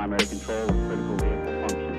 primary control of critical vehicle functions.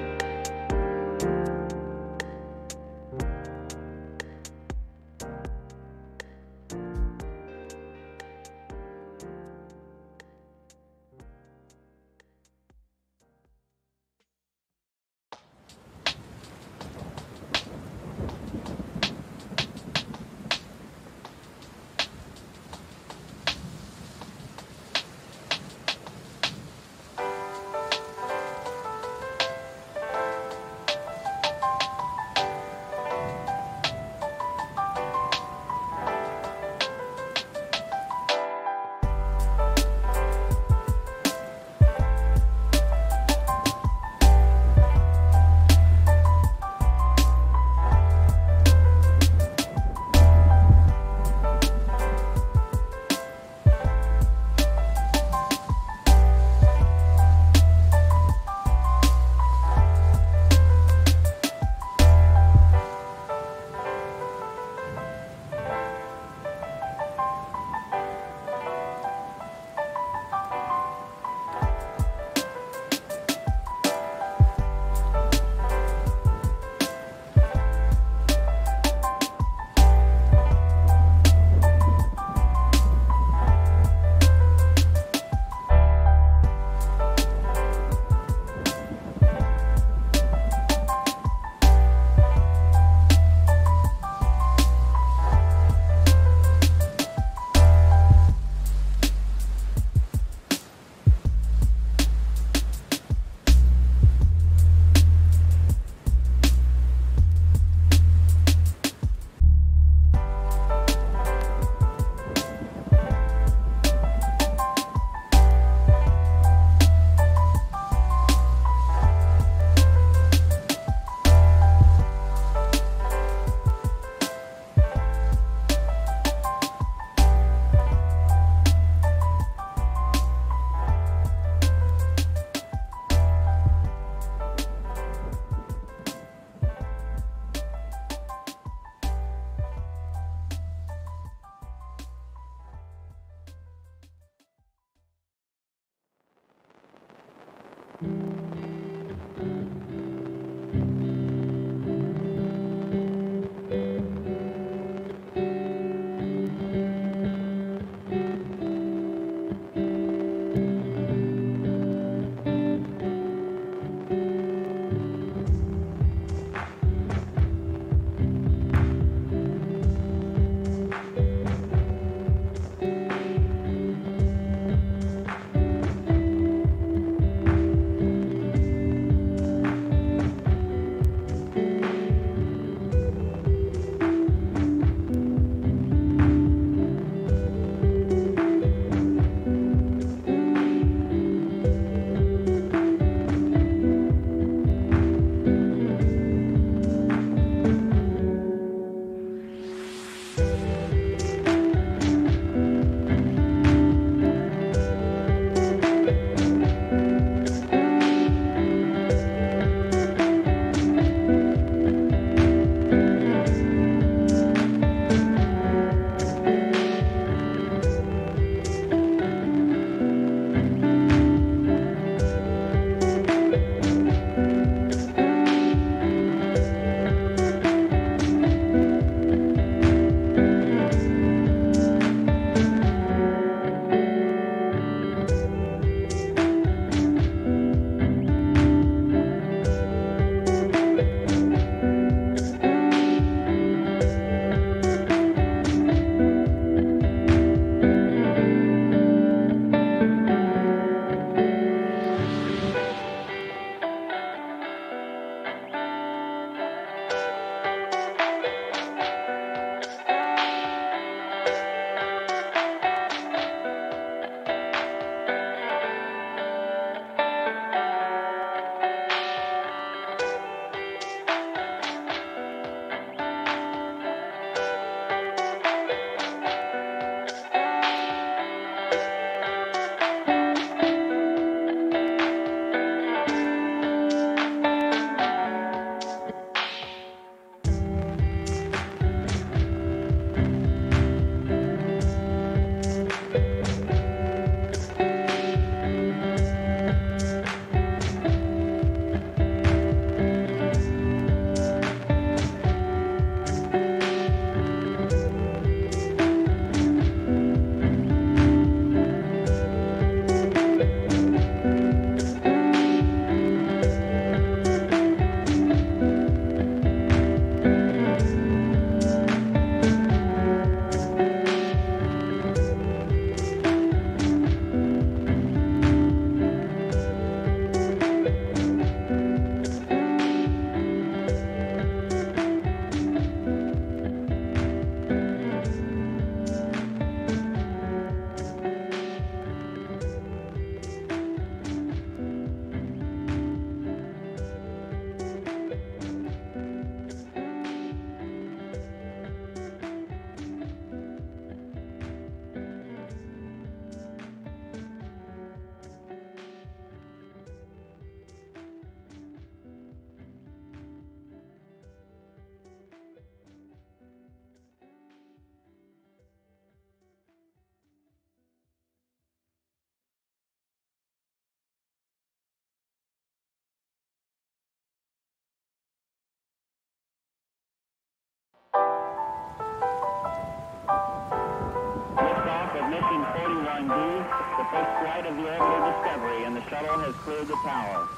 First flight of the orbital Discovery, and the shuttle has cleared the tower.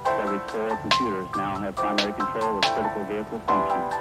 Discovery's 4 computers now have primary control of critical vehicle functions.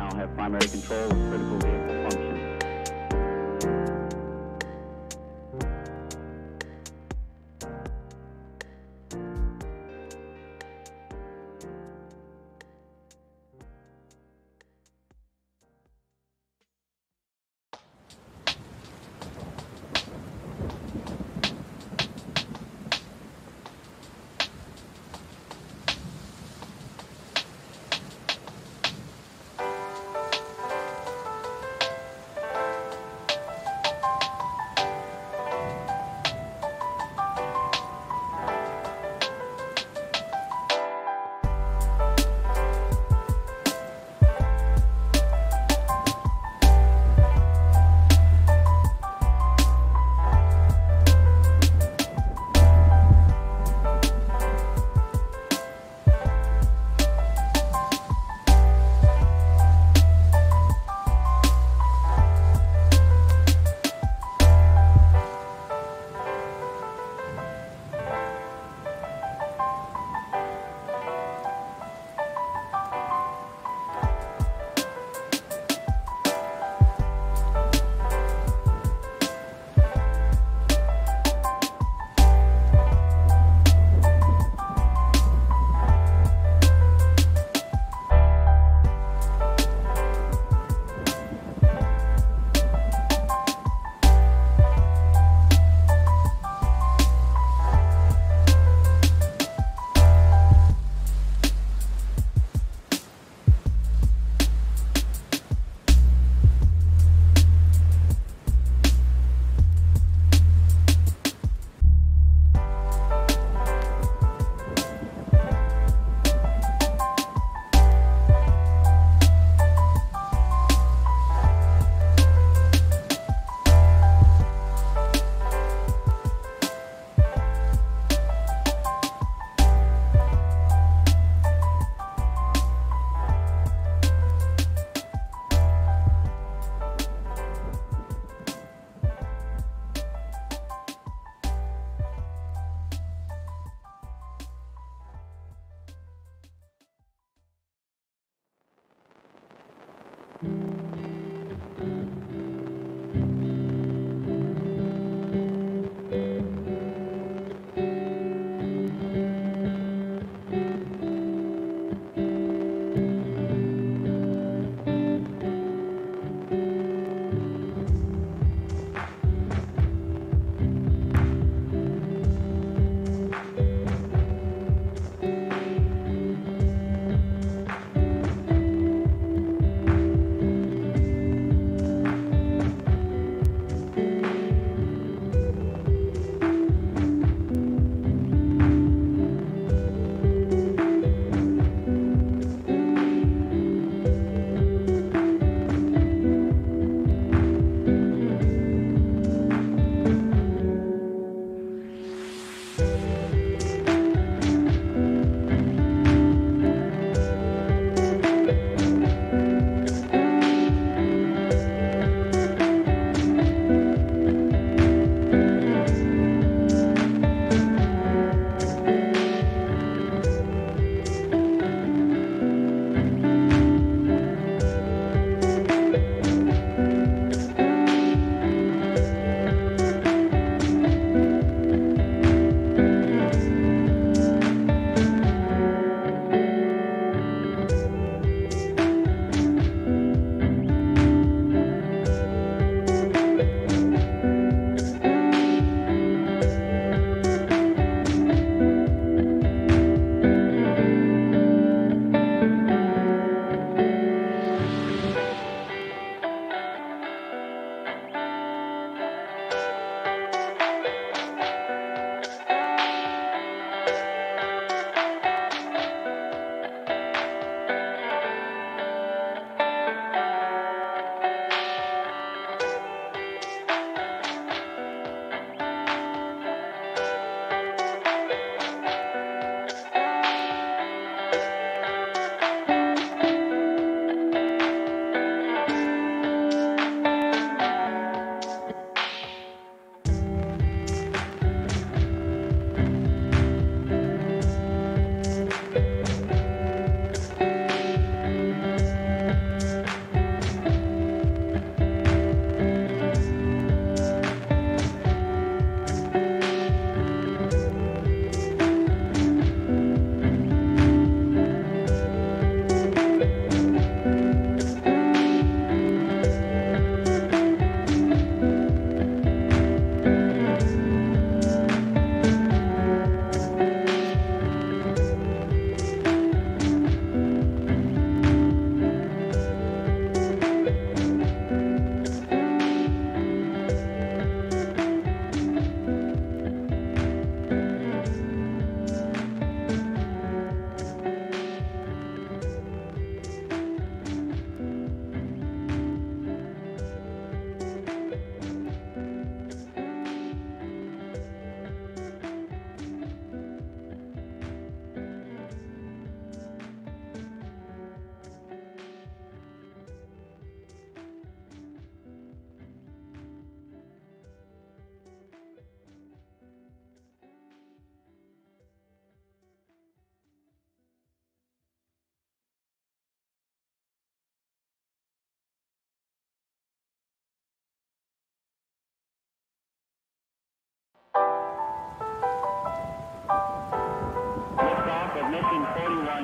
now have primary control of critical vehicle functions.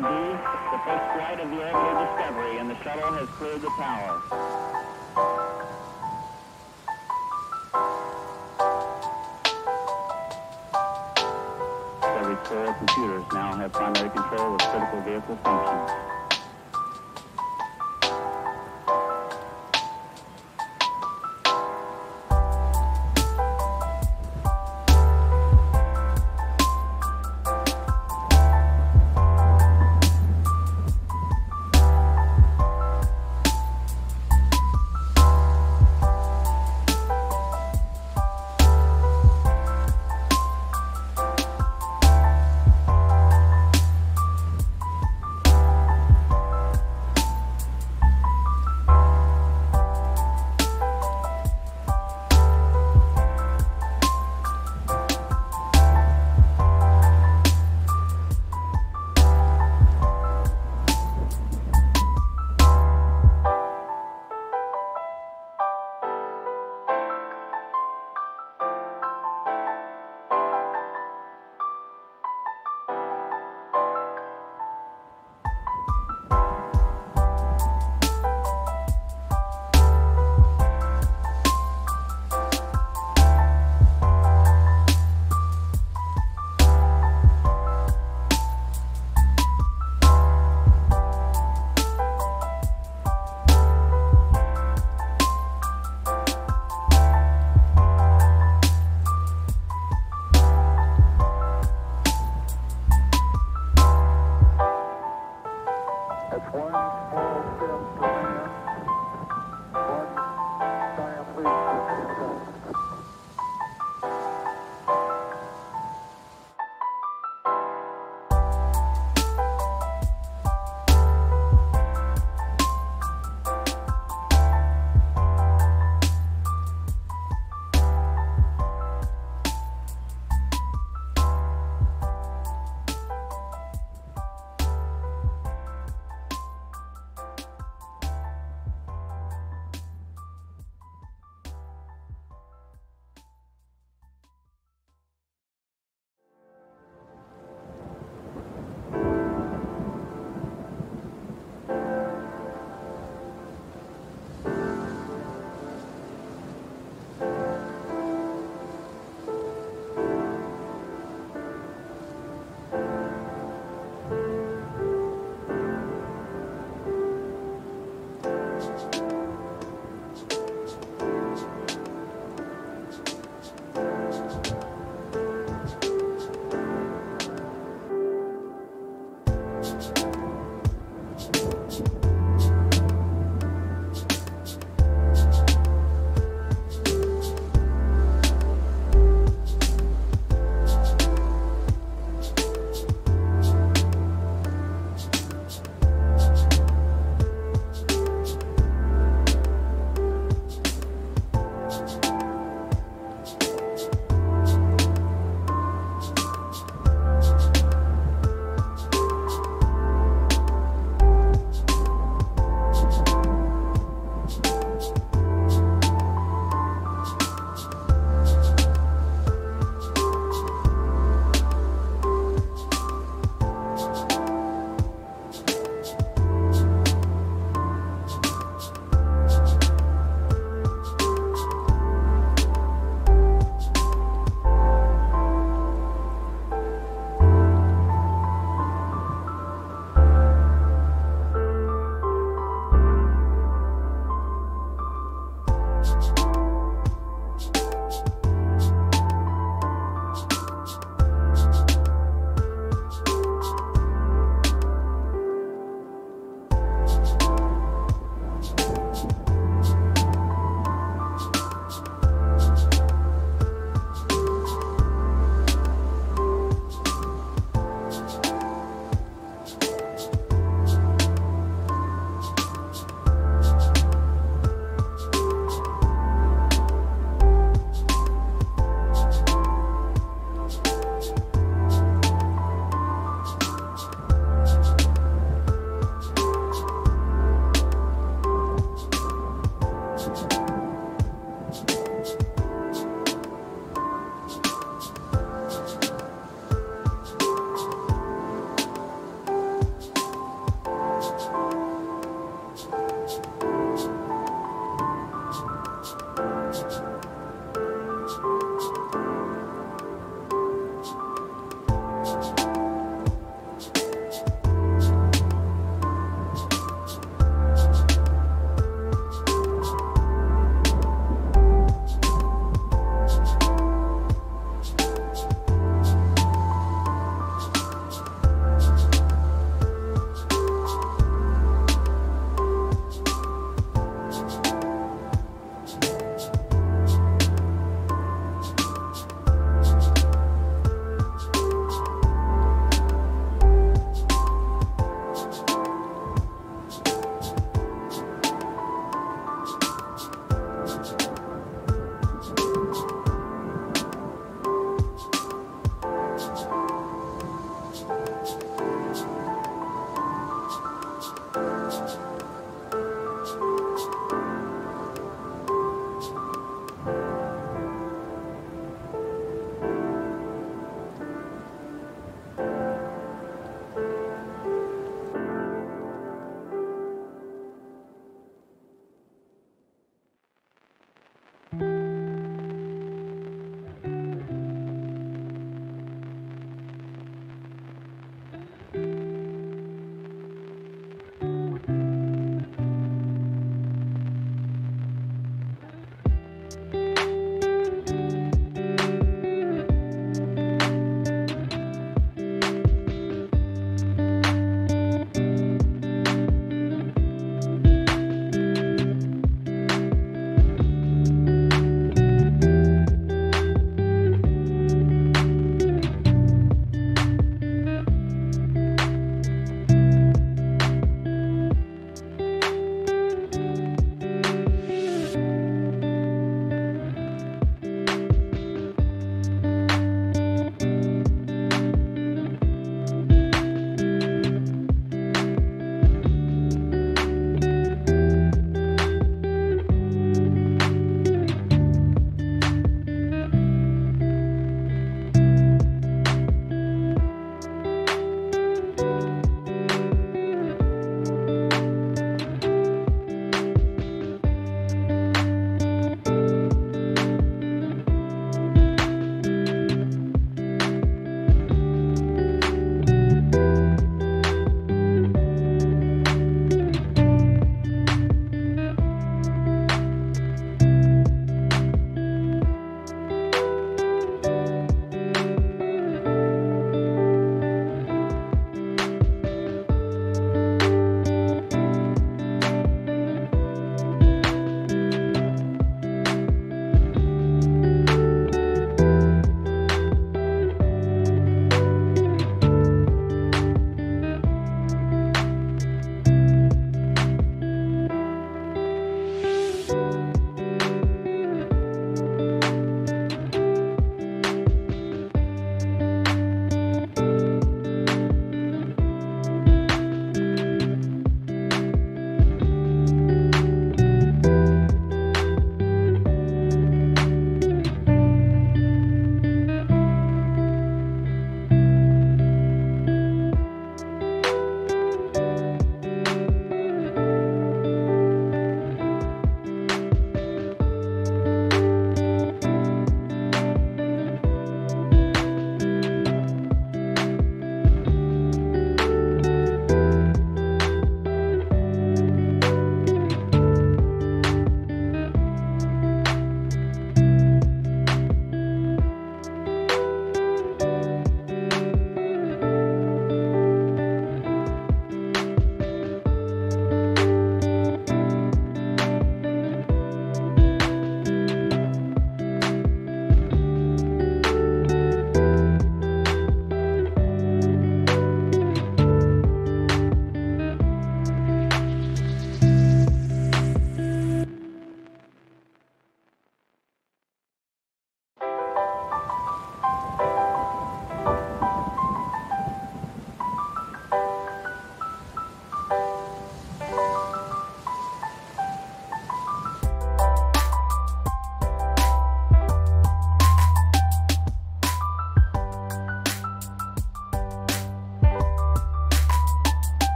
indeed the first flight of the orbital Discovery, and the shuttle has cleared the tower. Discovery's 4 computers now have primary control of critical vehicle functions.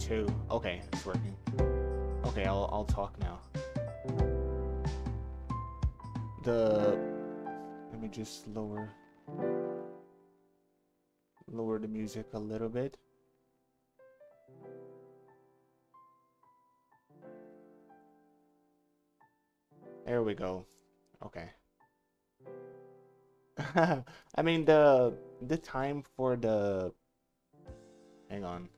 2. Okay, it's working. Okay, I'll talk now. Let me just lower the music a little bit. There we go. Okay. I mean the time for the hang on.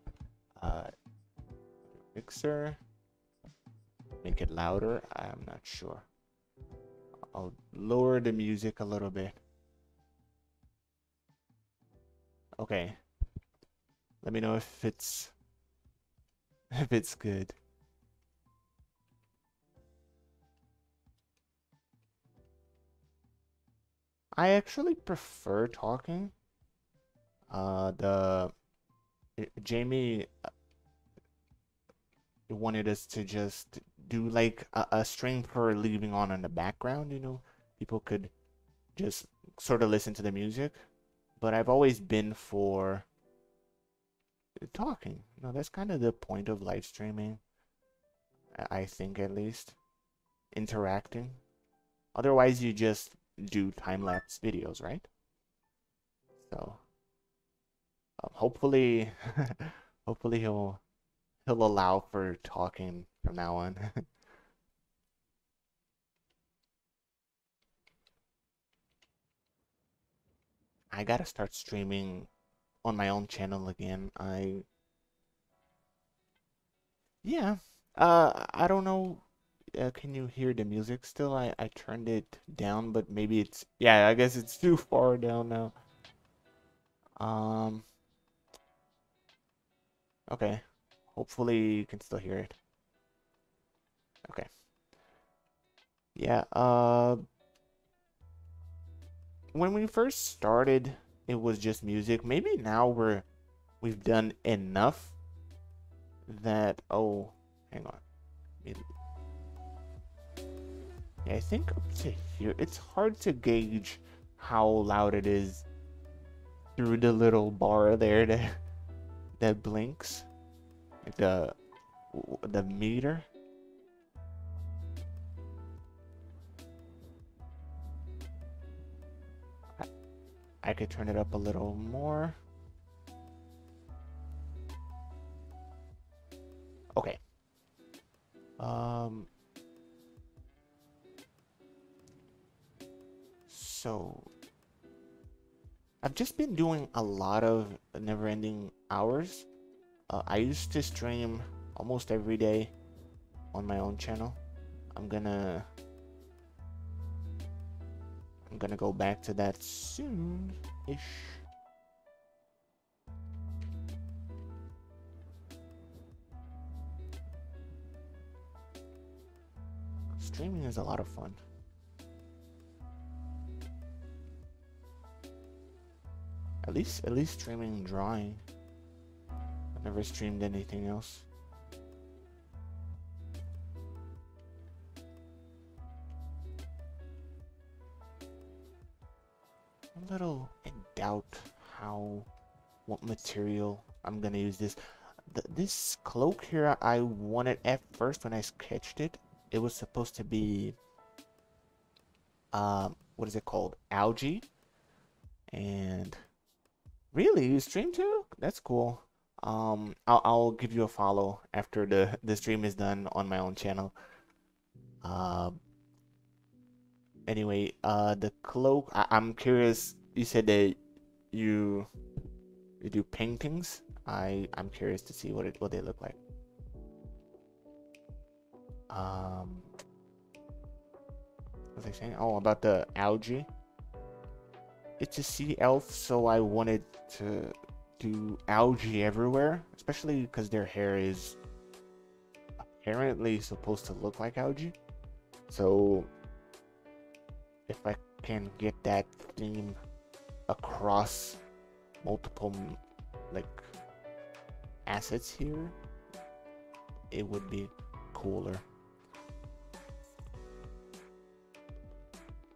Mixer. Make it louder. I'm not sure. I'll lower the music a little bit. Okay. Let me know if it's good. I actually prefer talking. Jamie wanted us to just do like a string for leaving on in the background, you know. People could just sort of listen to the music. But I've always been for talking. You know, that's kind of the point of live streaming. I think at least. Interacting. Otherwise you just do time-lapse videos, right? So hopefully hopefully he'll allow for talking from now on. I gotta start streaming on my own channel again. Yeah. I don't know. Can you hear the music still? I turned it down, but maybe it's, yeah, I guess it's too far down now. Um, okay. Hopefully you can still hear it. Okay. Yeah, when we first started, it was just music. Maybe now we've done enough that, oh, hang on. Yeah, I think up to here, it's hard to gauge how loud it is through the little bar there that blinks, like the meter. I could turn it up a little more. Okay. So I've just been doing a lot of never-ending hours. I used to stream almost every day on my own channel. I'm gonna go back to that soon-ish. Streaming is a lot of fun. At least streaming drawing. I've never streamed anything else. I'm a little in doubt what material I'm gonna use this. This cloak here, I wanted at first when I sketched it. It was supposed to be what is it called? Algae. And really, you stream too? That's cool. I'll give you a follow after the stream is done on my own channel. Anyway, the cloak. I'm curious. You said that you do paintings. I'm curious to see what they look like. What was I saying? Oh, about the algae. It's a sea elf, so I wanted to do algae everywhere, especially because their hair is apparently supposed to look like algae. So if I can get that theme across multiple like assets here, it would be cooler.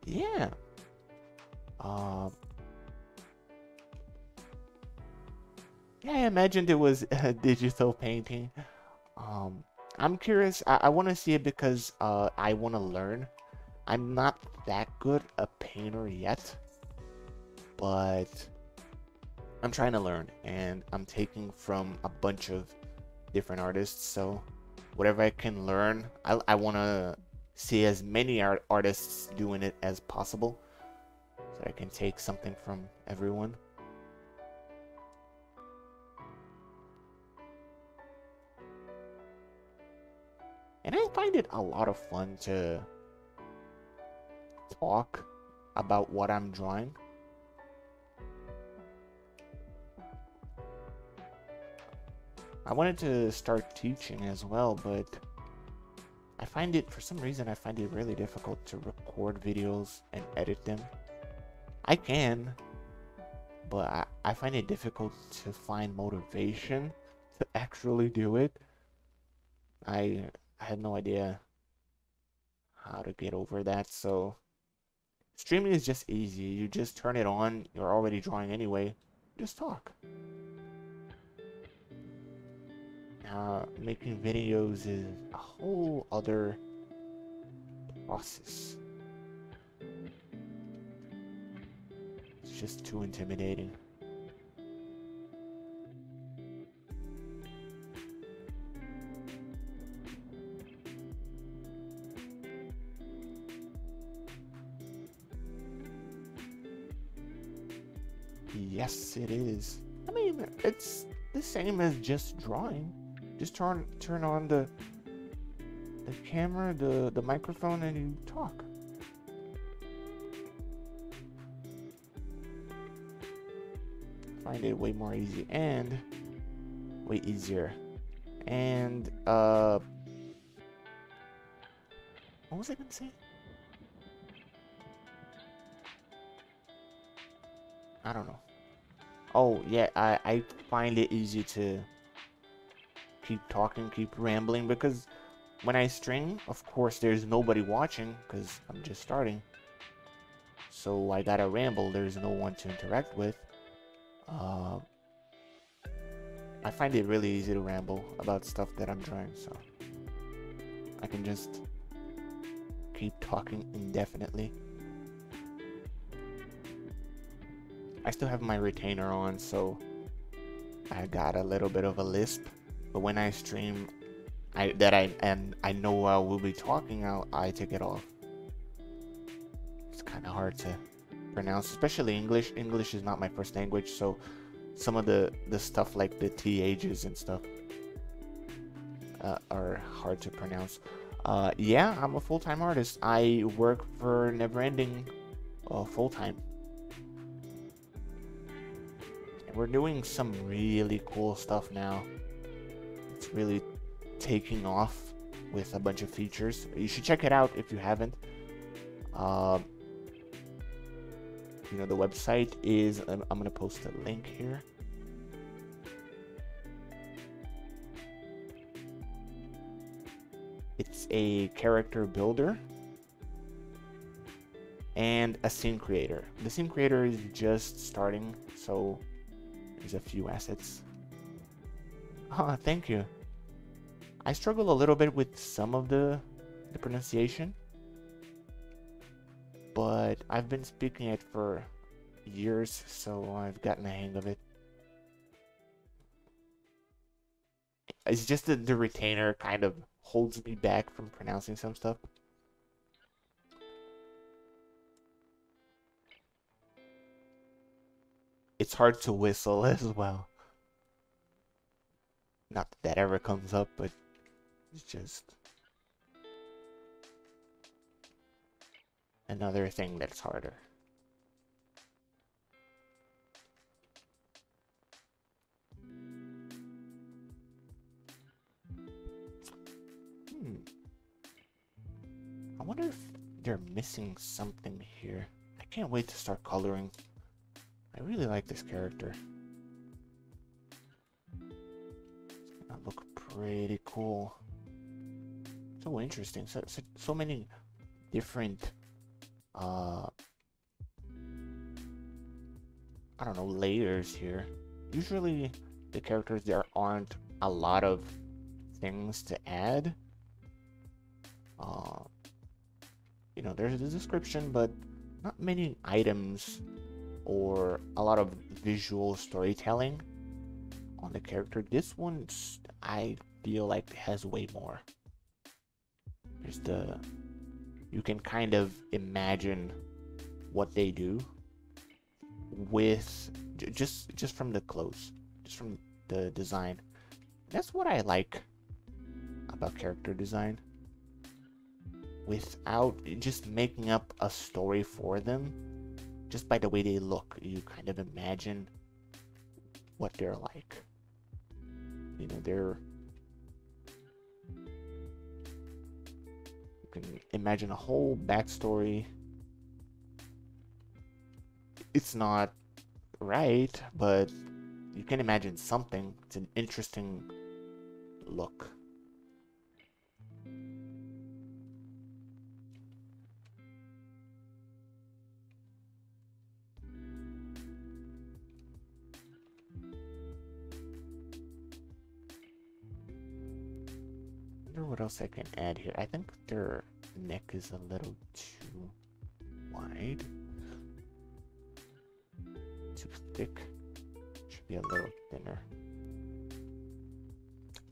Yeah. Yeah, I imagined it was a digital painting. Um, I'm curious. I want to see it because I want to learn. I'm not that good a painter yet, but I'm trying to learn, and I'm taking from a bunch of different artists. So whatever I can learn, I want to see as many artists doing it as possible, so I can take something from everyone. And I find it a lot of fun to talk about what I'm drawing. I wanted to start teaching as well, but I find it, for some reason, I find it really difficult to record videos and edit them. I can, but I find it difficult to find motivation to actually do it. I had no idea how to get over that, so streaming is just easy. You just turn it on, you're already drawing anyway, just talk. Making videos is a whole other process. It's just too intimidating. Yes, it is. I mean, it's the same as just drawing. Just turn on the camera, the microphone, and you talk. Find it way more easy and way easier. And what was I gonna say? I don't know. Oh yeah, I find it easy to keep talking, keep rambling, because when I stream, of course, there's nobody watching because I'm just starting. So I gotta ramble. There's no one to interact with. I find it really easy to ramble about stuff that I'm drawing, so I can just keep talking indefinitely. I still have my retainer on, so I got a little bit of a lisp. But when I stream, I know I will be talking, I take it off. It's kind of hard to pronounce, especially English. English is not my first language, so some of the stuff like the THs and stuff are hard to pronounce. Yeah, I'm a full-time artist. I work for Neverending full-time. And we're doing some really cool stuff now. It's really taking off with a bunch of features. You should check it out if you haven't. You know, the website is, I'm gonna post a link here. It's a character builder and a scene creator. The scene creator is just starting, so there's a few assets. Ah, thank you. I struggle a little bit with some of the pronunciation, but I've been speaking it for years, so I've gotten the hang of it. It's just that the retainer kind of holds me back from pronouncing some stuff. It's hard to whistle as well. Not that that ever comes up, but it's just another thing that's harder. I wonder if they're missing something here. I can't wait to start coloring. I really like this character. It's gonna look pretty cool. So interesting. So many different I don't know, layers here. Usually the characters, there aren't a lot of things to add. You know, there's the description, but not many items or a lot of visual storytelling on the character. This one, I feel like, has way more. There's the... You can kind of imagine what they do with just from the clothes, just from the design. That's what I like about character design. Without just making up a story for them, just by the way they look, you kind of imagine what they're like. You know, you can imagine a whole backstory. It's not right, but you can imagine something. It's an interesting look. I wonder what else I can add here. I think their neck is a little too wide. Too thick. Should be a little thinner.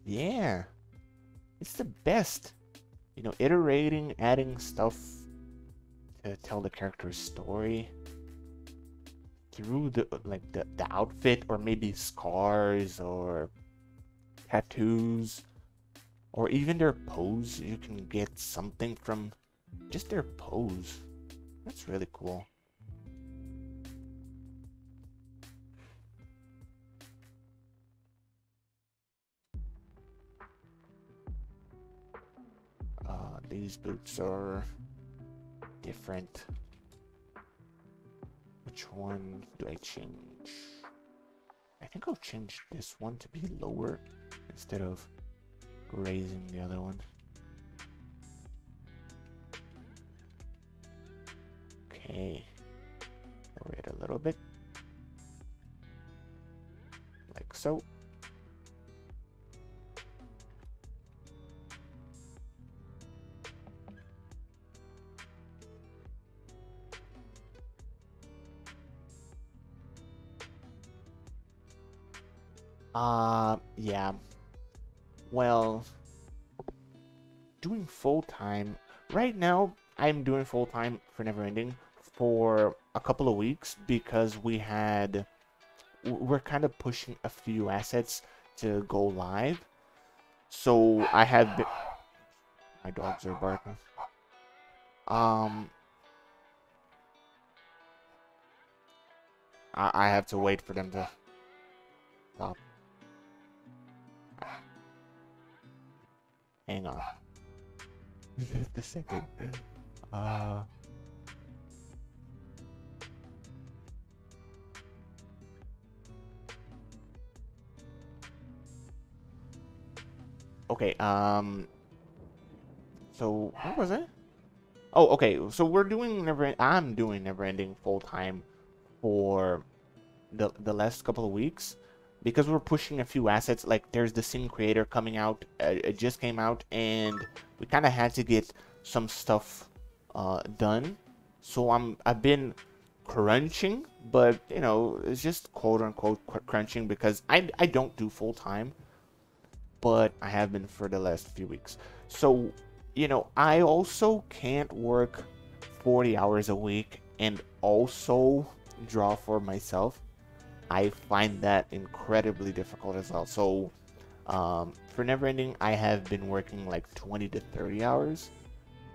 Yeah. It's the best. You know, iterating, adding stuff to tell the character's story through the outfit, or maybe scars or tattoos, or even their pose. You can get something from just their pose. That's really cool. These boots are different. Which one do I change? I think I'll change this one to be lower instead of raising the other one. Okay, lower it a little bit, like so. Yeah. Well, doing full-time right now, I'm doing full-time for Neverending for a couple of weeks because we're kind of pushing a few assets to go live. So I have been... My dogs are barking. I have to wait for them to stop. Hang on. Just a second. Okay, so where was it? Oh, okay, so I'm doing Neverending full-time for the last couple of weeks because we're pushing a few assets. Like there's the Scene Creator coming out. It just came out, and we kind of had to get some stuff done. So I've been crunching, but you know, it's just quote-unquote crunching because I don't do full-time, but I have been for the last few weeks. So, you know, I also can't work 40 hours a week and also draw for myself. I find that incredibly difficult as well. So, for Neverending, I have been working like 20 to 30 hours,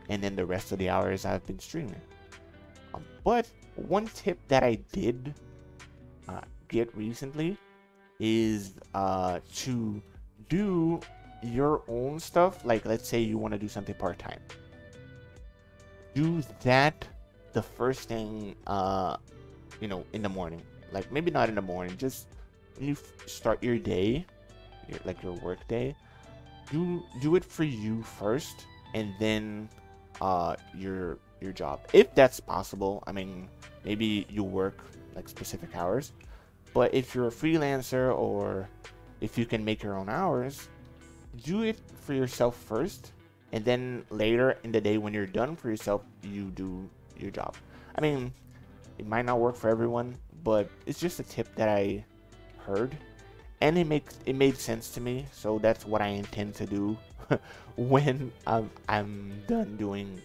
and then the rest of the hours I've been streaming. But one tip that I did get recently is to do your own stuff. Like, let's say you want to do something part-time. Do that the first thing, you know, in the morning. Like, maybe not in the morning, just when you start your day, your work day, do it for you first, and then your job, if that's possible. I mean, maybe you work like specific hours, but if you're a freelancer or if you can make your own hours, do it for yourself first, and then later in the day when you're done for yourself, you do your job. I mean, it might not work for everyone, but it's just a tip that I heard, and it made sense to me. So that's what I intend to do when I'm done doing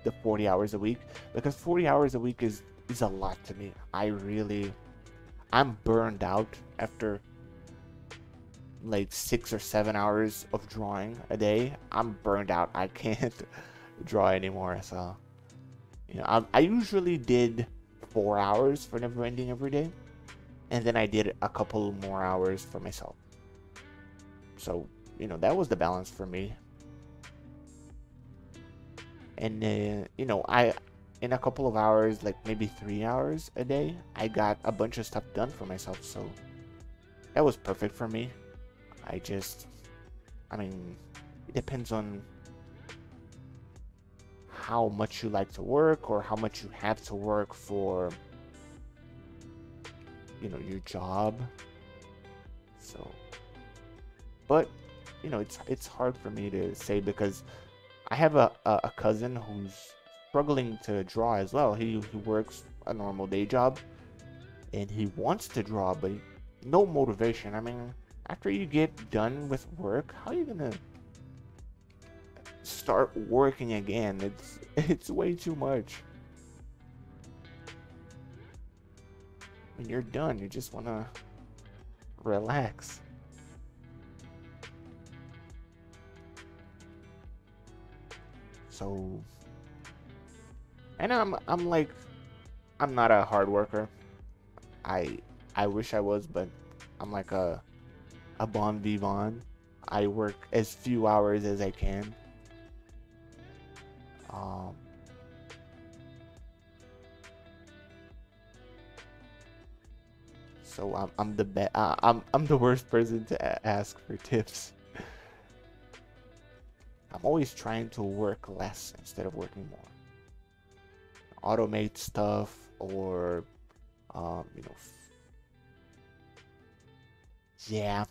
the 40 hours a week, because 40 hours a week is a lot to me. I'm burned out after like 6 or 7 hours of drawing a day. I'm burned out. I can't draw anymore. So, I usually did 4 hours for Never Ending every day, and then I did a couple more hours for myself. So, that was the balance for me. And in a couple of hours, like maybe 3 hours a day, I got a bunch of stuff done for myself. So that was perfect for me. I mean, it depends on how much you like to work, or how much you have to work for, your job. So, but, it's hard for me to say, because I have a cousin who's struggling to draw as well. He works a normal day job, and he wants to draw, but no motivation. I mean, after you get done with work, how are you gonna start working again? It's way too much. When you're done, you just wanna relax. So, and I'm like, I'm not a hard worker. I wish I was, but I'm like a bon vivant. I work as few hours as I can. So I'm I'm the worst person to ask for tips. I'm always trying to work less instead of working more. Automate stuff, or yeah.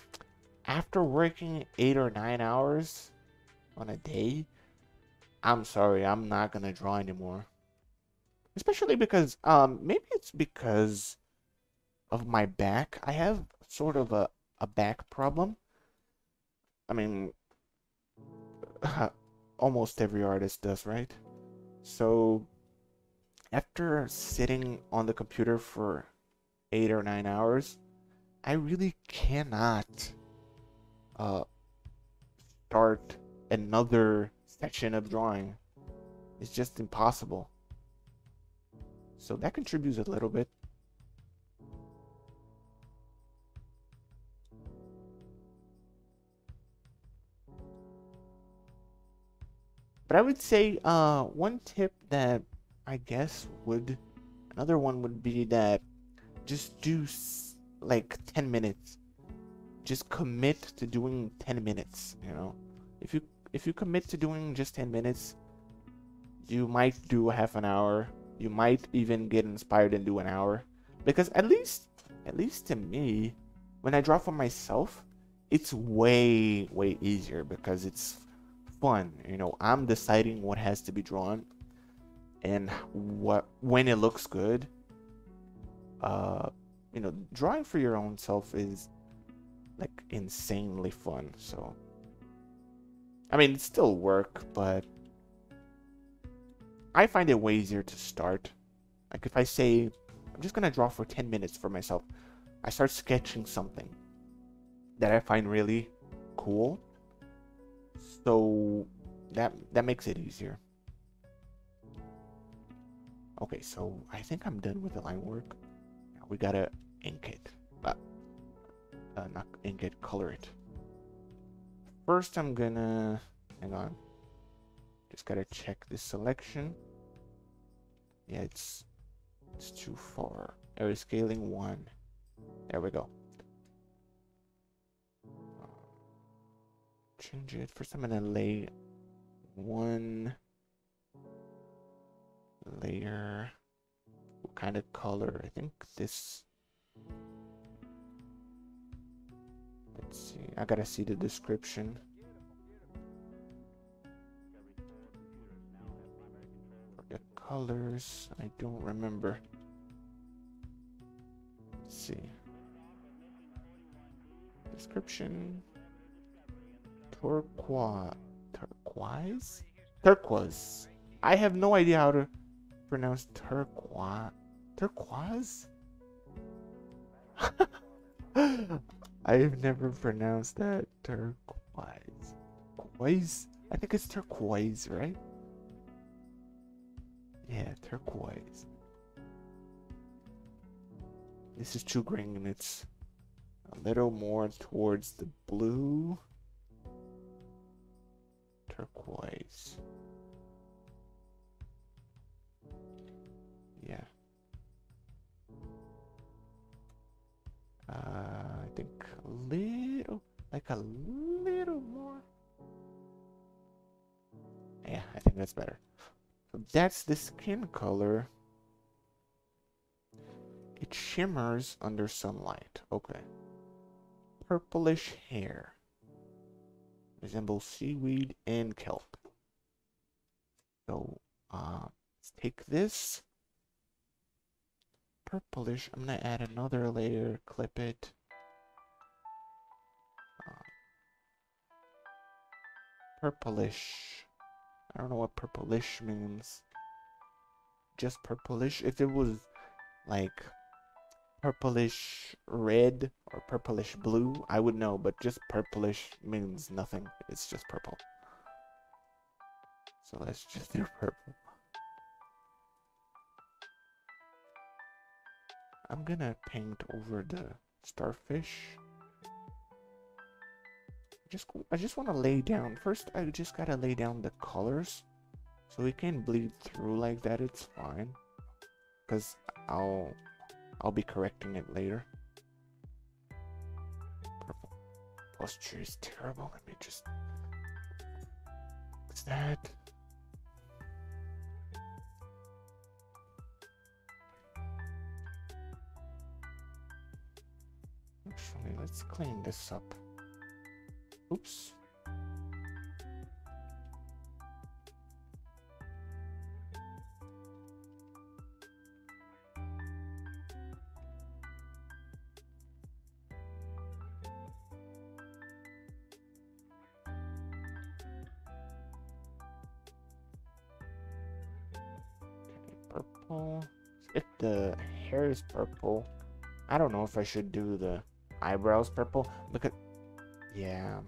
After working 8 or 9 hours on a day, I'm sorry, I'm not gonna draw anymore. Especially because maybe it's because of my back. I have sort of a back problem. I mean, almost every artist does, right? So after sitting on the computer for 8 or 9 hours, I really cannot start another section of drawing. It's just impossible. So that contributes a little bit. But I would say one tip that I guess another one would be that just do like 10 minutes. Just commit to doing 10 minutes, If you commit to doing just 10 minutes, you might do a half an hour. You might even get inspired and do an hour. Because at least to me, when I draw for myself, it's way easier, because it's fun. I'm deciding what has to be drawn and when it looks good. Drawing for your own self is like insanely fun. So I mean, it's still work, but I find it way easier to start. Like if I say I'm just gonna draw for 10 minutes for myself, I start sketching something that I find really cool. So that makes it easier. Okay, so I think I'm done with the line work. Now we gotta ink it. Not ink it, color it. First I'm gonna, hang on. Just gotta check this selection. Yeah, it's too far. Area scaling 1. There we go. Change it. First I'm gonna lay 1 layer. What kind of color? I think this. Let's see. I gotta see the description. For the colors, I don't remember. Let's see. Description. Turquoise? Turquoise. I have no idea how to pronounce turquoise. Turquoise? I've never pronounced that. Turquoise. Turquoise? I think it's turquoise, right? Yeah, turquoise. This is too green. It's a little more towards the blue. Turquoise. Yeah. I think a little more. Yeah, I think that's better. So that's the skin color. It shimmers under sunlight. Okay. Purplish hair. Resembles seaweed and kelp. So, let's take this. Purplish. I'm gonna add another layer, clip it. Purplish. I don't know what purplish means. Just purplish. If it was like purplish red or purplish blue, I would know, but just purplish means nothing. It's just purple. So let's just do purple. I'm gonna paint over the starfish. I just want to lay down. First, I just gotta lay down the colors. So we can bleed through like that, it's fine. Because I'll be correcting it later. Purple posture is terrible. Let me just fix that. Actually, let's clean this up. Oops. Purple. If the hair is purple, I don't know if I should do the eyebrows purple because, yeah.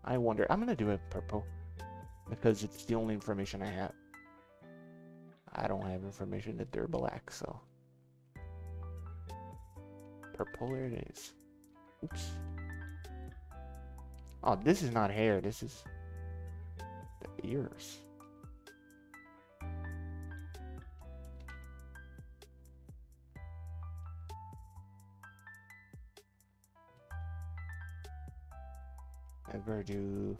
I wonder. I'm gonna do it purple because it's the only information I have. I don't have information that they're black, so purple. There it is. Oops. Oh, this is not hair. This is the ears. Never do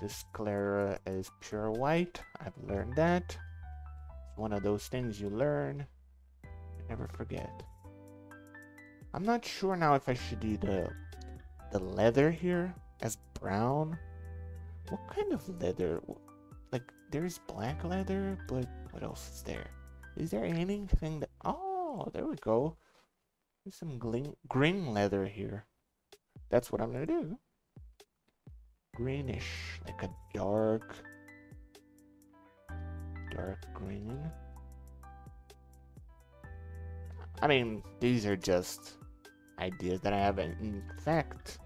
the sclera as pure white. I've learned that. It's one of those things you learn, you never forget. I'm not sure now if I should do the leather here as brown. What kind of leather? Like, there's black leather, but what else is there? Is there anything that... Oh, there we go. There's some green leather here. That's what I'm gonna do. Greenish, like a dark green. I mean, these are just ideas that I have. In fact,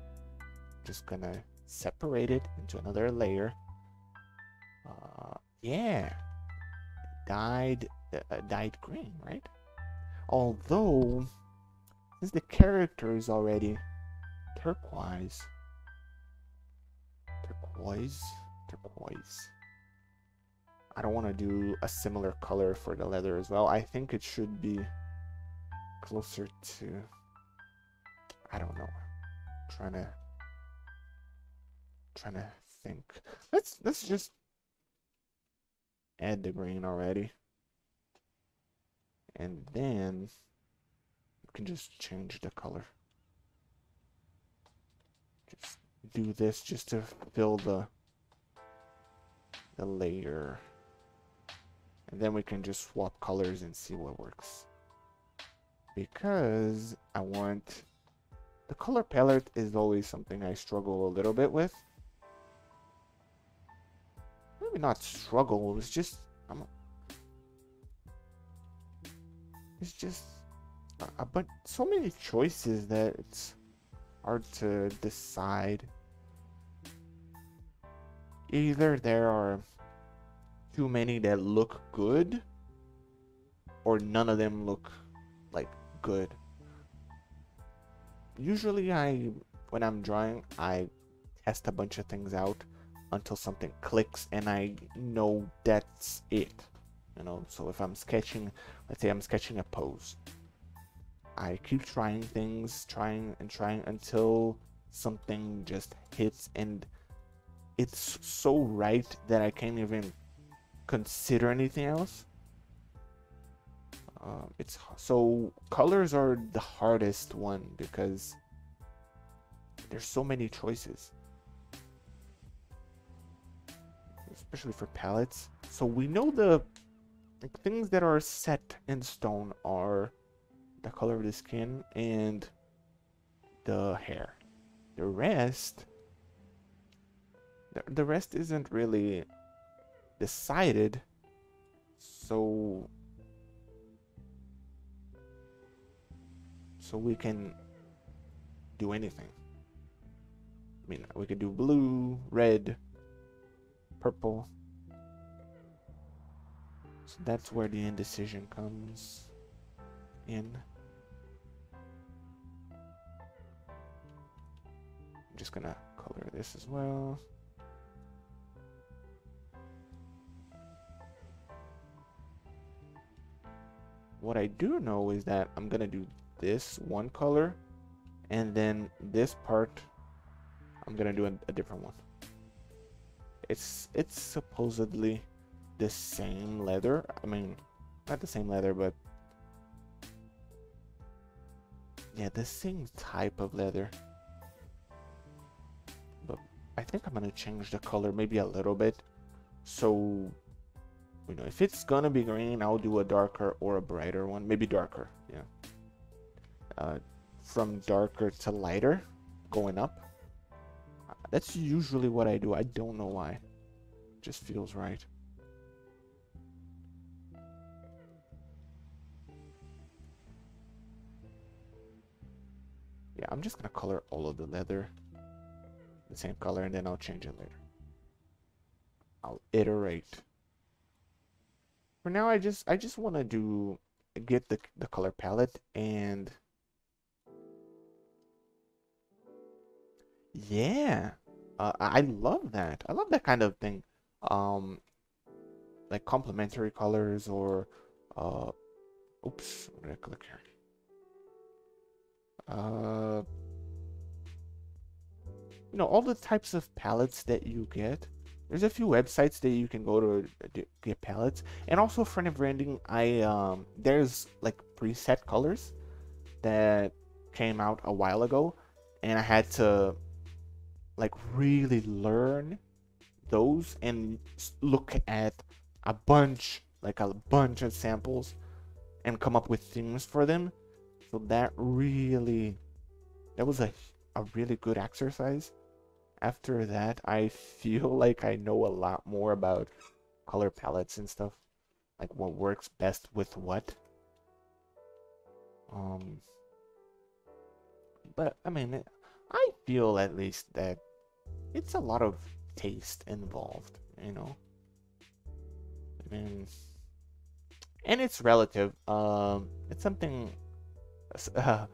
just gonna separate it into another layer. Yeah, dyed green, right? Although, since the character is already turquoise. I don't want to do a similar color for the leather as well. I think it should be closer to, I don't know. Trying to think. Let's just add the green already. And then can just change the color. Just do this just to fill the layer. And then we can just swap colors and see what works. Because I want... The color palette is always something I struggle a little bit with. Maybe not struggle, it's just... It's just... but so many choices that it's hard to decide. Either there are too many that look good, or none of them look like good. Usually when I'm drawing, I test a bunch of things out until something clicks and I know that's it. You know, so if I'm sketching, let's say I'm sketching a pose, I keep trying things, trying until something just hits and it's so right that I can't even consider anything else. So colors are the hardest one because there's so many choices, especially for palettes. So we know the things that are set in stone are the color of the skin and the hair. The rest isn't really decided, so we can do anything. I mean, we could do blue, red, purple. So that's where the indecision comes in. I'm just gonna color this as well. What I do know is that I'm gonna do this one color, and then this part I'm gonna do a different one. It's supposedly the same leather. I mean, not the same leather, but yeah, the same type of leather. But I think I'm gonna change the color maybe a little bit. So, you know, if it's gonna be green, I'll do a darker or a brighter one. Maybe darker, yeah. From darker to lighter, going up. That's usually what I do. I don't know why. It just feels right. Yeah, I'm just gonna color all of the leather the same color, and then I'll change it later. I'll iterate. For now, I just want to get the color palette, and yeah, I love that. I love that kind of thing. Like complementary colors, or oops, what did I click here? You know, all the types of palettes that you get. There's a few websites that you can go to get palettes, and also for branding, there's like preset colors that came out a while ago, and I had to like really learn those and look at a bunch of samples and come up with themes for them. So that was a really good exercise. After that, I feel like I know a lot more about color palettes and stuff, like what works best with what. But I mean, I feel at least that it's a lot of taste involved, you know. I mean, and it's relative. It's something, a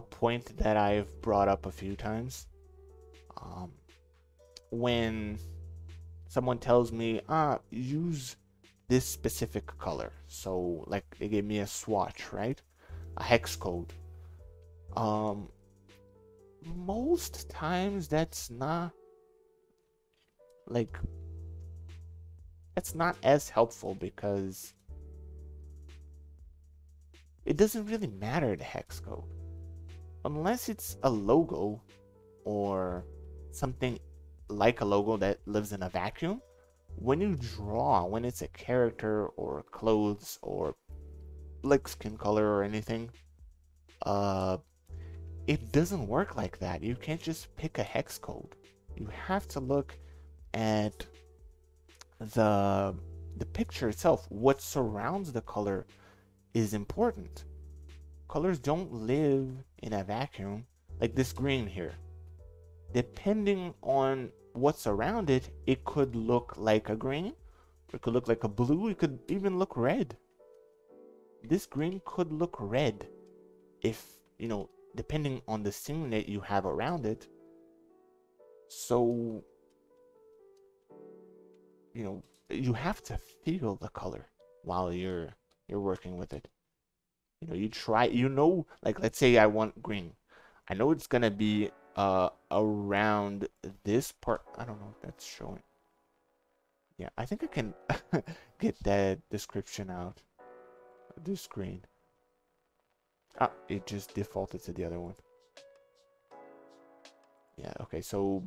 point that I've brought up a few times. When someone tells me, use this specific color, so like they gave me a swatch, right, a hex code. Most times that's not as helpful, because it doesn't really matter the hex code. Unless it's a logo or something like a logo that lives in a vacuum. When you draw, when it's a character or clothes or like skin color or anything, it doesn't work like that. You can't just pick a hex code. You have to look at the picture itself. What surrounds the color is important. Colors don't live in a vacuum. Like this green here, depending on what's around it, it could look like a green, or it could look like a blue, it could even look red. This green could look red if, you know, depending on the scene that you have around it. So, you know, you have to feel the color while you're working with it. You know, you try, you know, like let's say I want green. I know it's gonna be around this part. I don't know if that's showing. Yeah, I think I can get that description out. This screen. Ah, it just defaulted to the other one. Yeah, okay, so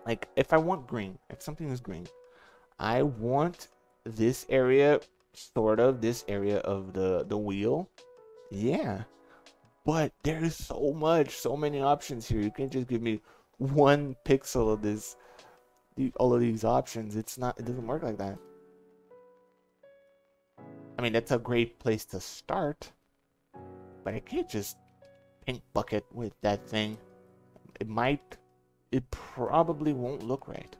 like if I want green, if something is green, I want this area, sort of this area of the wheel. Yeah. But there is so many options here. You can't just give me one pixel of this, all of these options. It doesn't work like that. I mean, that's a great place to start, but I can't just pink bucket with that thing. It probably won't look right.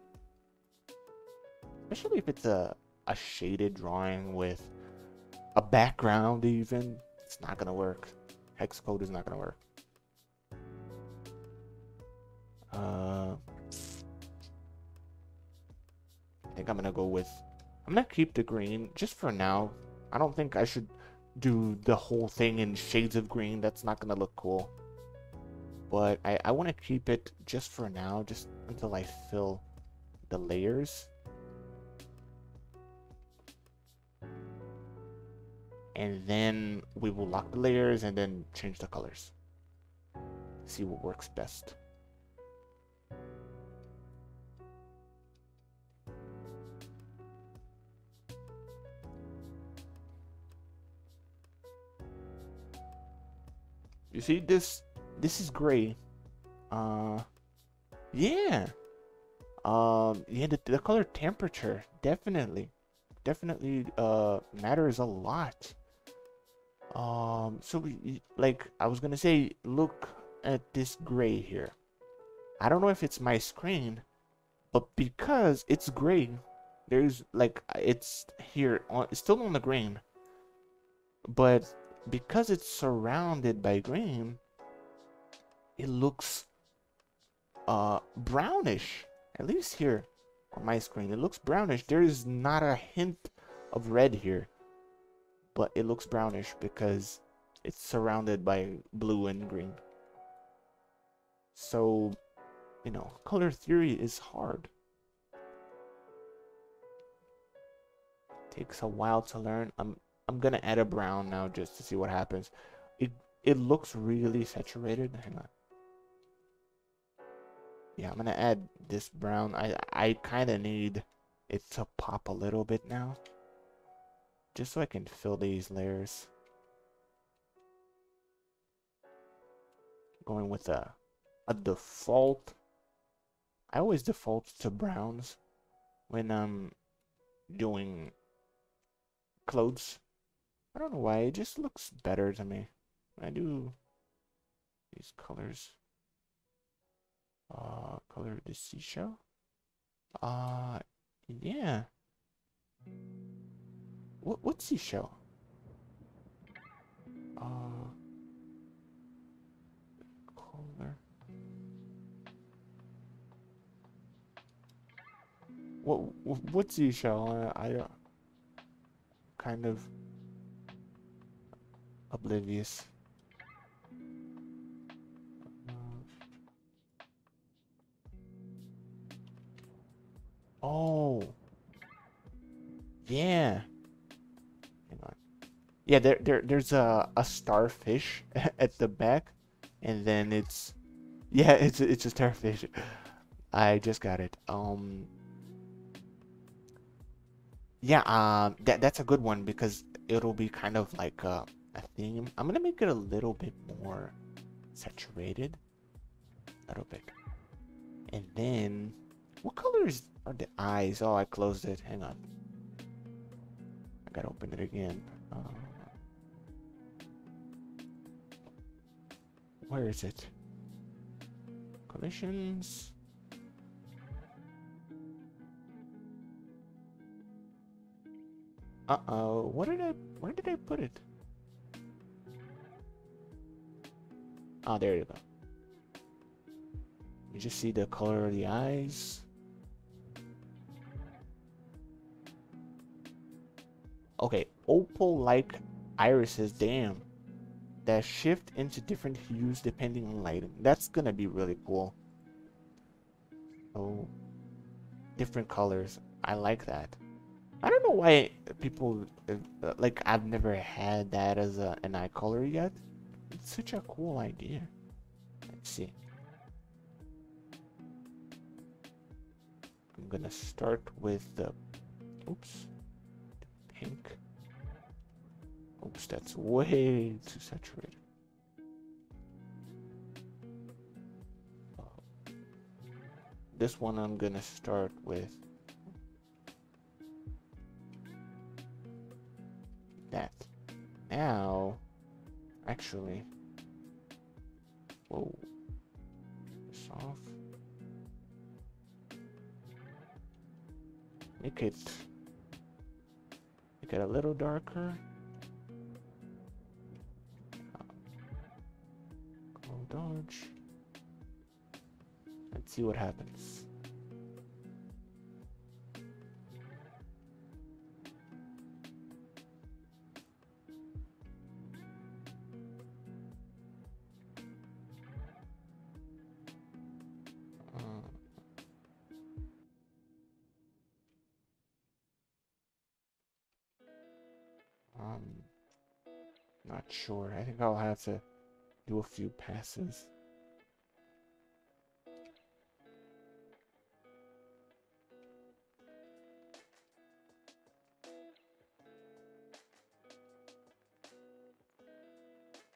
Especially if it's a shaded drawing with a background even. It's not gonna work. Hex code is not gonna work. I think I'm gonna keep the green just for now. I don't think I should do the whole thing in shades of green. That's not gonna look cool. But I want to keep it just for now, just until I fill the layers. And then we will lock the layers and then change the colors. See what works best. You see this is gray. Yeah. Yeah, the color temperature definitely matters a lot. So like I was gonna say, look at this gray here. I don't know if it's my screen, but because it's gray, there's like it's here on, it's still on the green, but because it's surrounded by green, it looks brownish. At least here on my screen, it looks brownish. There is not a hint of red here, but it looks brownish because it's surrounded by blue and green. So, you know, color theory is hard. Takes a while to learn. I'm gonna add a brown now just to see what happens. It looks really saturated. Hang on. Yeah, I'm gonna add this brown. I kind of need it to pop a little bit now, just so I can fill these layers. Going with a default. I always default to browns when I'm doing clothes. I don't know why, it just looks better to me. I do these colors. Color the seashell. Yeah. What seashell? Color. What seashell? I kind of oblivious. Oh. Yeah. Hang on. Yeah, there's a starfish at the back, and then yeah, it's a starfish. I just got it. Yeah, that's a good one because it'll be kind of like a theme. I'm gonna make it a little bit more saturated, a little bit, and then what colors are the eyes? Oh, I closed it. Hang on, I gotta open it again. Where is it? Collisions. Uh-oh, where did I put it? Oh, there you go. You just see the color of the eyes. Okay, opal-like irises, damn. That shift into different hues depending on lighting. That's gonna be really cool. Oh, different colors. I like that. I don't know why people like. I've never had that as an eye color yet. It's such a cool idea. Let's see. I'm gonna start with the. Oops. The pink. Oops, that's way too saturated. This one I'm gonna start with that. Now, actually, whoa, this off. Make it a little darker. Dodge. Let's see what happens. Not sure. I think I'll have to do a few passes.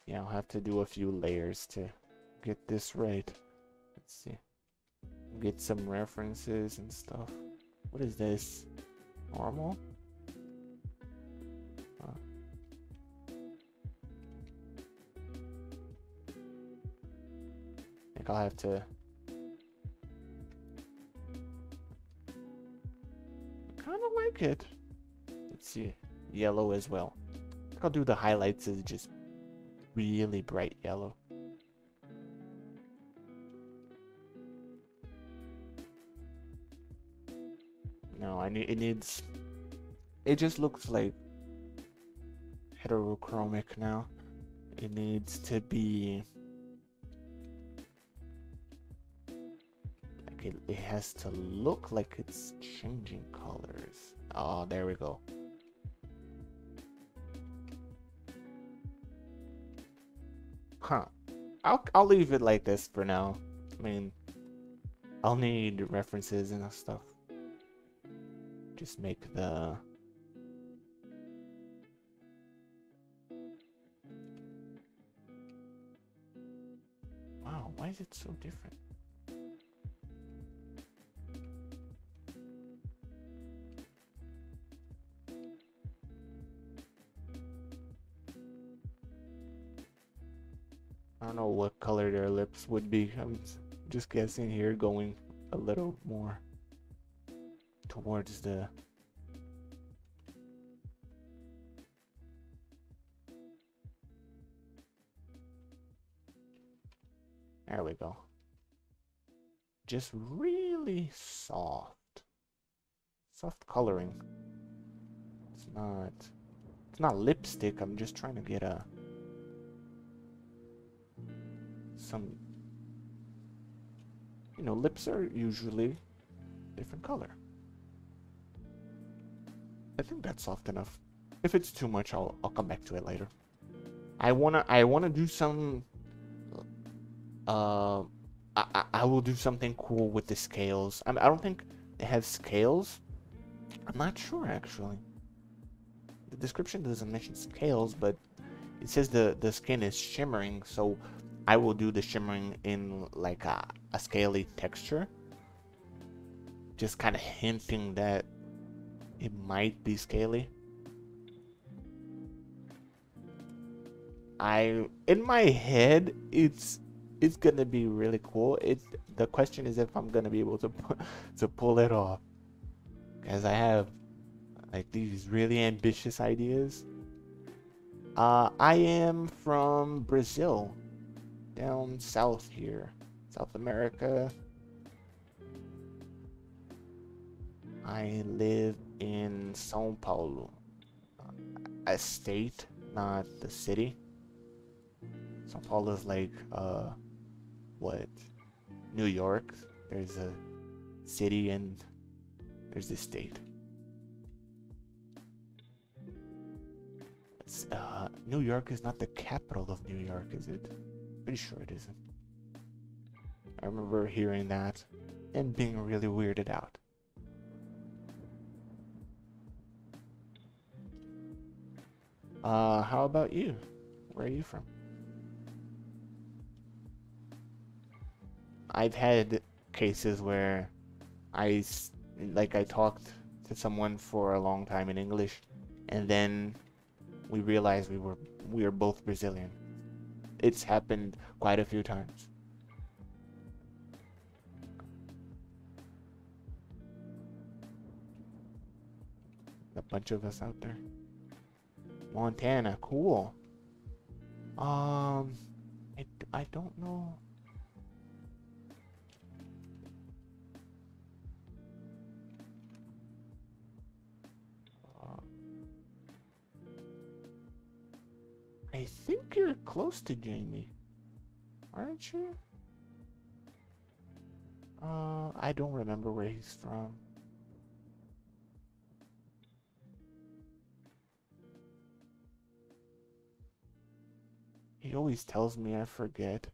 Yeah, I'll have to do a few layers to get this right. Let's see. Get some references and stuff. What is this? Normal? I think I'll have to... kind of like it. Let's see. Yellow as well. I think I'll do the highlights as just really bright yellow. No, it needs... It just looks like heterochromic now. It needs to be... like it has to look like it's changing colors. Oh, there we go. Huh. I'll leave it like this for now. I mean, I'll need references and stuff. Just make the... Wow, why is it so different? I don't know what color their lips would be. I'm just guessing here, going a little more towards the... There we go. Just really soft. Soft coloring. It's not lipstick. I'm just trying to get some, you know, lips are usually different color. I think that's soft enough. If it's too much, I'll come back to it later. I wanna do some. Uh, I will do something cool with the scales. I don't think they have scales. I'm not sure actually. The description doesn't mention scales, but it says the skin is shimmering, so I will do the shimmering in like a scaly texture. Just kind of hinting that it might be scaly. In my head, it's gonna be really cool. The question is if I'm gonna be able to pull it off, because I have like these really ambitious ideas. I am from Brazil, down south here, South America. I live in São Paulo, a state, not the city. São Paulo is like, what? New York. There's a city and there's the state. New York is not the capital of New York, is it? Pretty sure it isn't. I remember hearing that and being really weirded out. How about you? Where are you from? I've had cases where I talked to someone for a long time in English, and then we realized we were both Brazilian. It's happened quite a few times. A bunch of us out there. Montana, cool. I don't know. I think you're close to Jamie, aren't you? I don't remember where he's from. He always tells me I forget.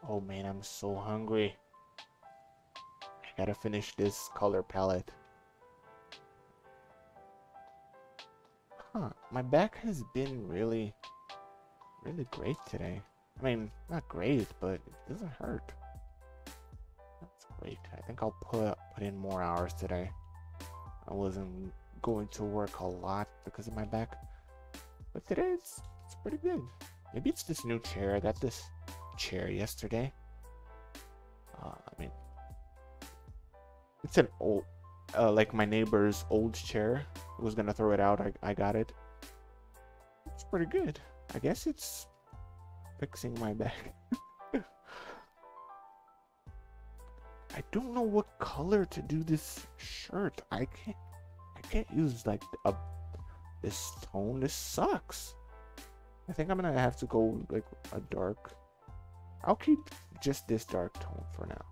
Oh man, I'm so hungry. I gotta finish this color palette. Huh, my back has been really great today. I mean, not great, but it doesn't hurt. That's great. I think I'll put in more hours today. I wasn't going to work a lot because of my back, but today it's pretty good. Maybe it's this new chair. I got this chair yesterday. I mean, it's an old, like my neighbor's old chair. I was gonna throw it out. I got it. It's pretty good. I guess it's fixing my back. I don't know what color to do this shirt. I can't use like this tone. This sucks. I think I'm gonna have to go like a dark. I'll keep just this dark tone for now.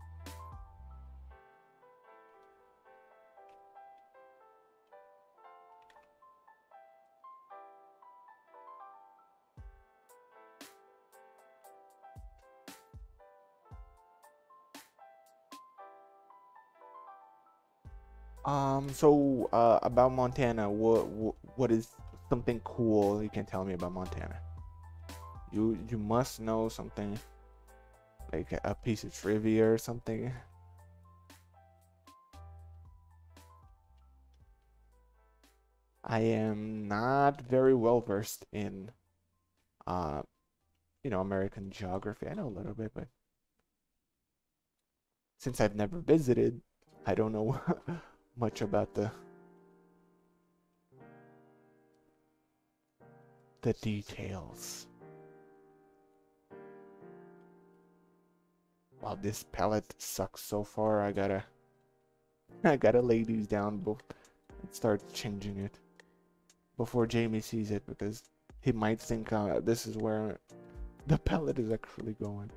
So about Montana, what is something cool you can tell me about Montana? You must know something, like a piece of trivia or something. I am not very well versed in American geography. I know a little bit, but since I've never visited, I don't know much about the details. Wow, this palette sucks so far. I gotta lay these down and start changing it before Jamie sees it, because he might think this is where the pellet is actually going.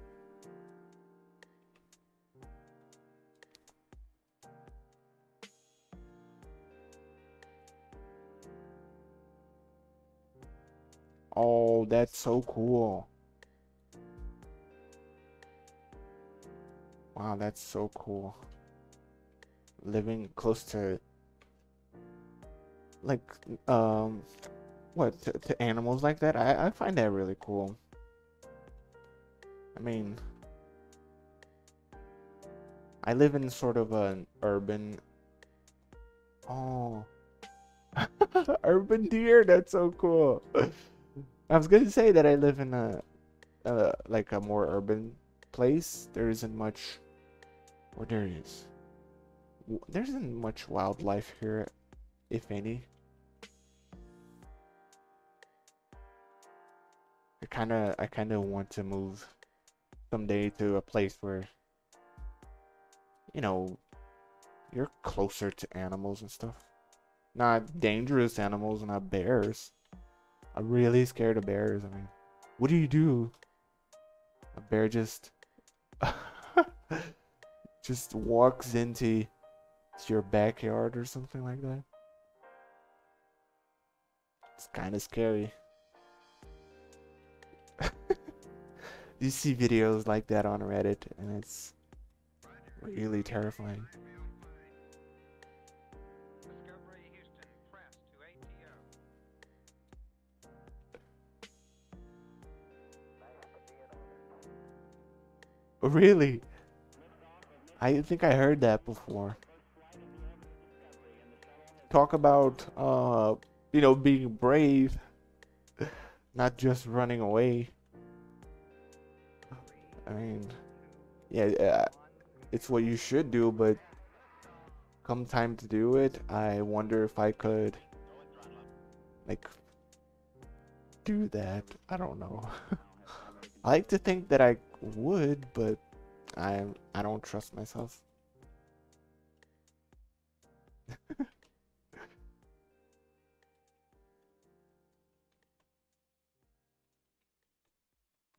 Oh, that's so cool. Wow, that's so cool. Living close to, like, what, to animals like that? I find that really cool. I mean, I live in sort of an urban... Oh. Urban deer, that's so cool. I was gonna say that I live in a like a more urban place. There isn't much, or there is. There isn't much wildlife here, if any. I kind of want to move someday to a place where, you know, you're closer to animals and stuff. Not dangerous animals, not bears. I'm really scared of bears. I mean, what do you do? A bear just just walks into your backyard or something like that. It's kind of scary. You see videos like that on Reddit, and it's really terrifying. Really? I think I heard that before. Talk about, you know, being brave, not just running away. I mean, yeah, it's what you should do, but come time to do it, I wonder if I could, like, do that. I don't know. I like to think that I would, but I don't trust myself.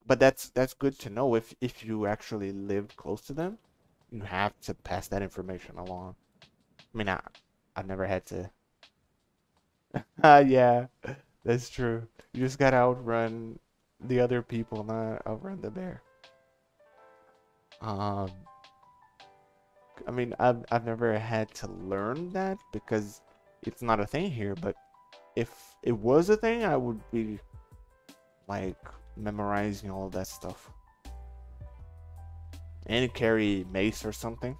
But that's good to know. If you actually live close to them, you have to pass that information along. I mean, I've never had to. Yeah, that's true. You just gotta outrun the other people, not outrun the bear. Um, I mean, I've never had to learn that because it's not a thing here. But if it was a thing, I would be like memorizing all that stuff and carry mace or something.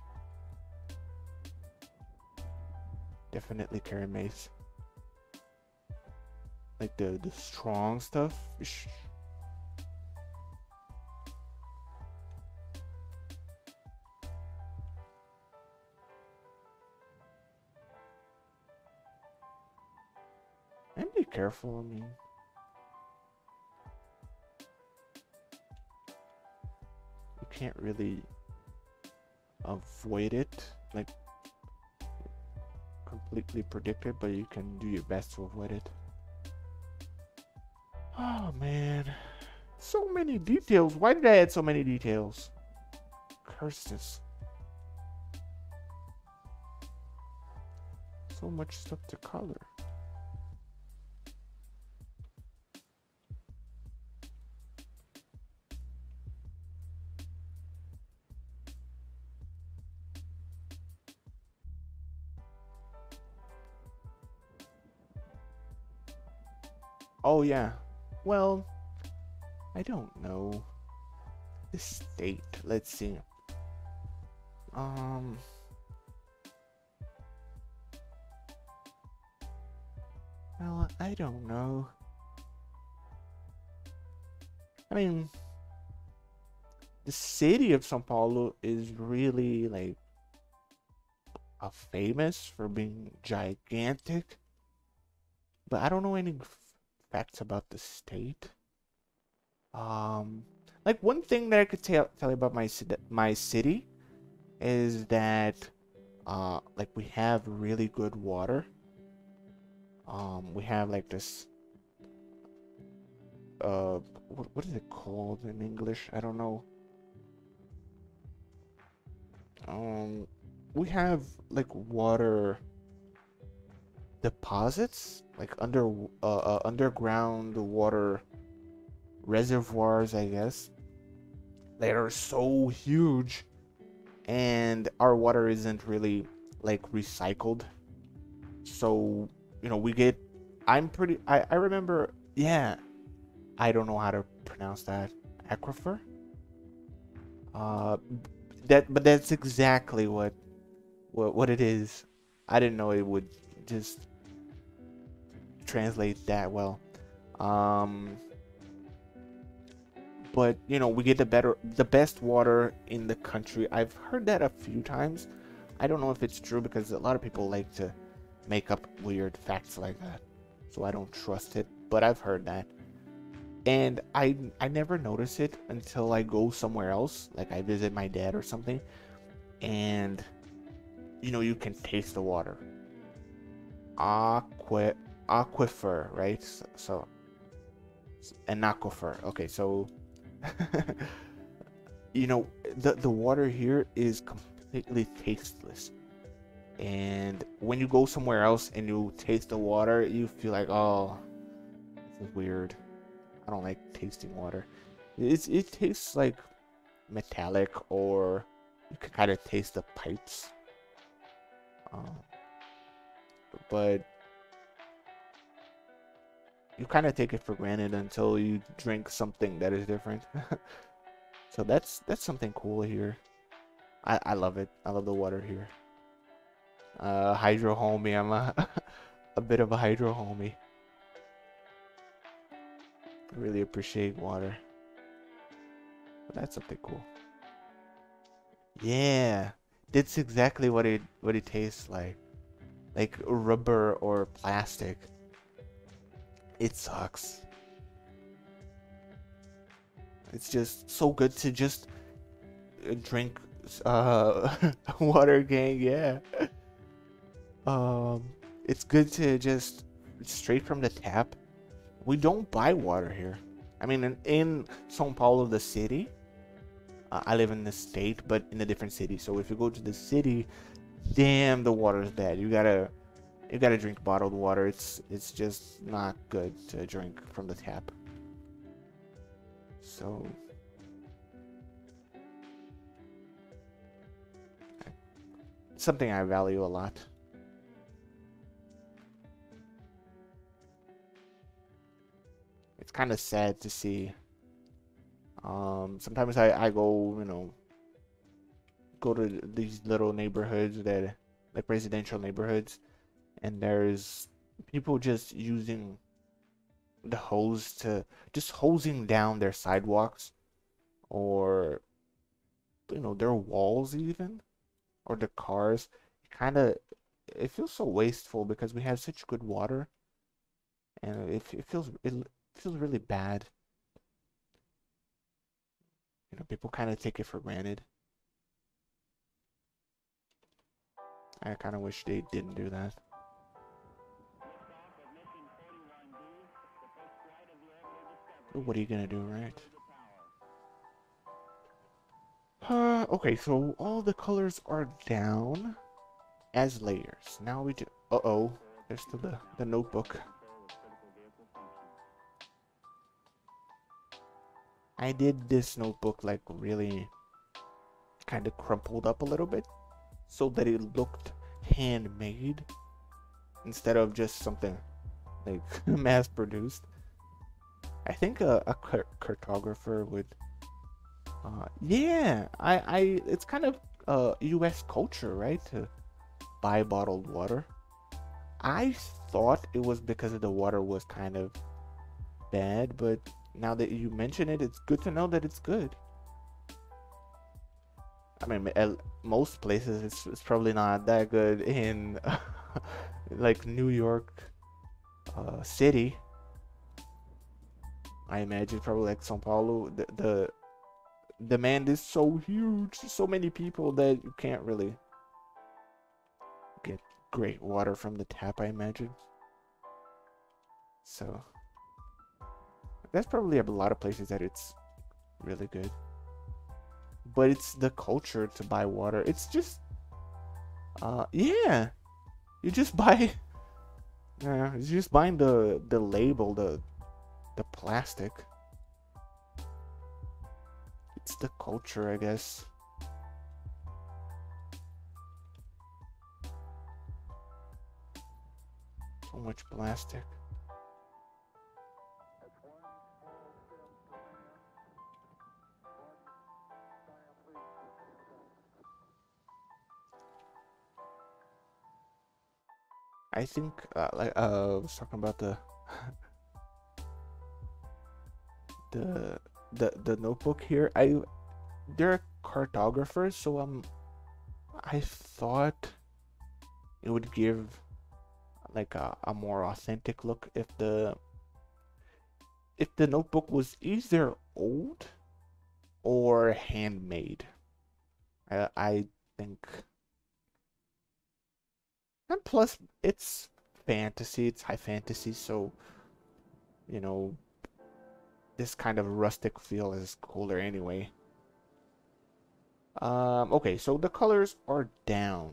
Definitely carry mace, like the strong stuff. And be careful. I mean, you can't really avoid it, like completely predict it, but you can do your best to avoid it. Oh man, so many details. Why did I add so many details? Curse this. So much stuff to color. Oh yeah. Well, I don't know. The state. Let's see. Well, I don't know. I mean, the city of São Paulo is really like famous for being gigantic, but I don't know any facts about the state. Like one thing that I could tell you about my city is that like we have really good water. We have like this what is it called in English? I don't know. We have like water deposits, like underground water reservoirs, I guess. They are so huge, and our water isn't really like recycled. So, we get. I remember. Yeah, I don't know how to pronounce that. Aquifer. Uh, but that's exactly what it is. I didn't know it would just translate that well. But we get the best water in the country. I've heard that a few times. I don't know if it's true because a lot of people like to make up weird facts like that, so I don't trust it, but I've heard that. And I never notice it until I go somewhere else, like I visit my dad or something, and you can taste the water. Aquifer, right? So an aquifer. Okay, so the water here is completely tasteless. And when you go somewhere else and you taste the water, you feel like, oh, this is weird. I don't like tasting water. It tastes like metallic, or you can kind of taste the pipes. But you kind of take it for granted until you drink something that is different. So that's something cool here. I love it. I love the water here. Hydro homie. I'm a bit of a hydro homie. I really appreciate water. But that's something cool. Yeah, that's exactly what it tastes like rubber or plastic. It sucks. It's just so good to just drink water, gang. Yeah. It's good to just straight from the tap. We don't buy water here. I mean, in São Paulo, the city. I live in the state, but in a different city. So if you go to the city, damn, the water is bad. You gotta drink bottled water. It's just not good to drink from the tap. So something I value a lot. It's kind of sad to see. Sometimes I go, go to these little neighborhoods that, like residential neighborhoods, and there's people just using the hose to just hosing down their sidewalks, or their walls even, or the cars. It feels so wasteful because we have such good water, and it feels really bad. People kind of take it for granted. I kind of wish they didn't do that. What are you gonna do, right? Okay, so all the colors are down as layers. Now we do. Uh-oh, there's still the notebook. I did this notebook like really kind of crumpled up a little bit so that it looked handmade instead of just something like mass produced. I think a cartographer would yeah, it's kind of US culture, right, to buy bottled water. I thought it was because the water was kind of bad, but now that you mention it, it's good to know that it's good. I mean, at most places it's probably not that good in like New York City. I imagine probably like São Paulo, the demand is so huge, so many people that you can't really get great water from the tap, I imagine. So that's probably a lot of places that it's really good. But it's the culture to buy water. It's just, yeah, you just buy, you're just buying the label, the plastic. It's the culture, I guess. So much plastic. I think, I was talking about the notebook here. They're cartographers, so I thought it would give like a more authentic look if the notebook was either old or handmade. I think. And plus, it's fantasy, it's high fantasy, so, you know, this kind of rustic feel is cooler anyway. Okay, so the colors are down.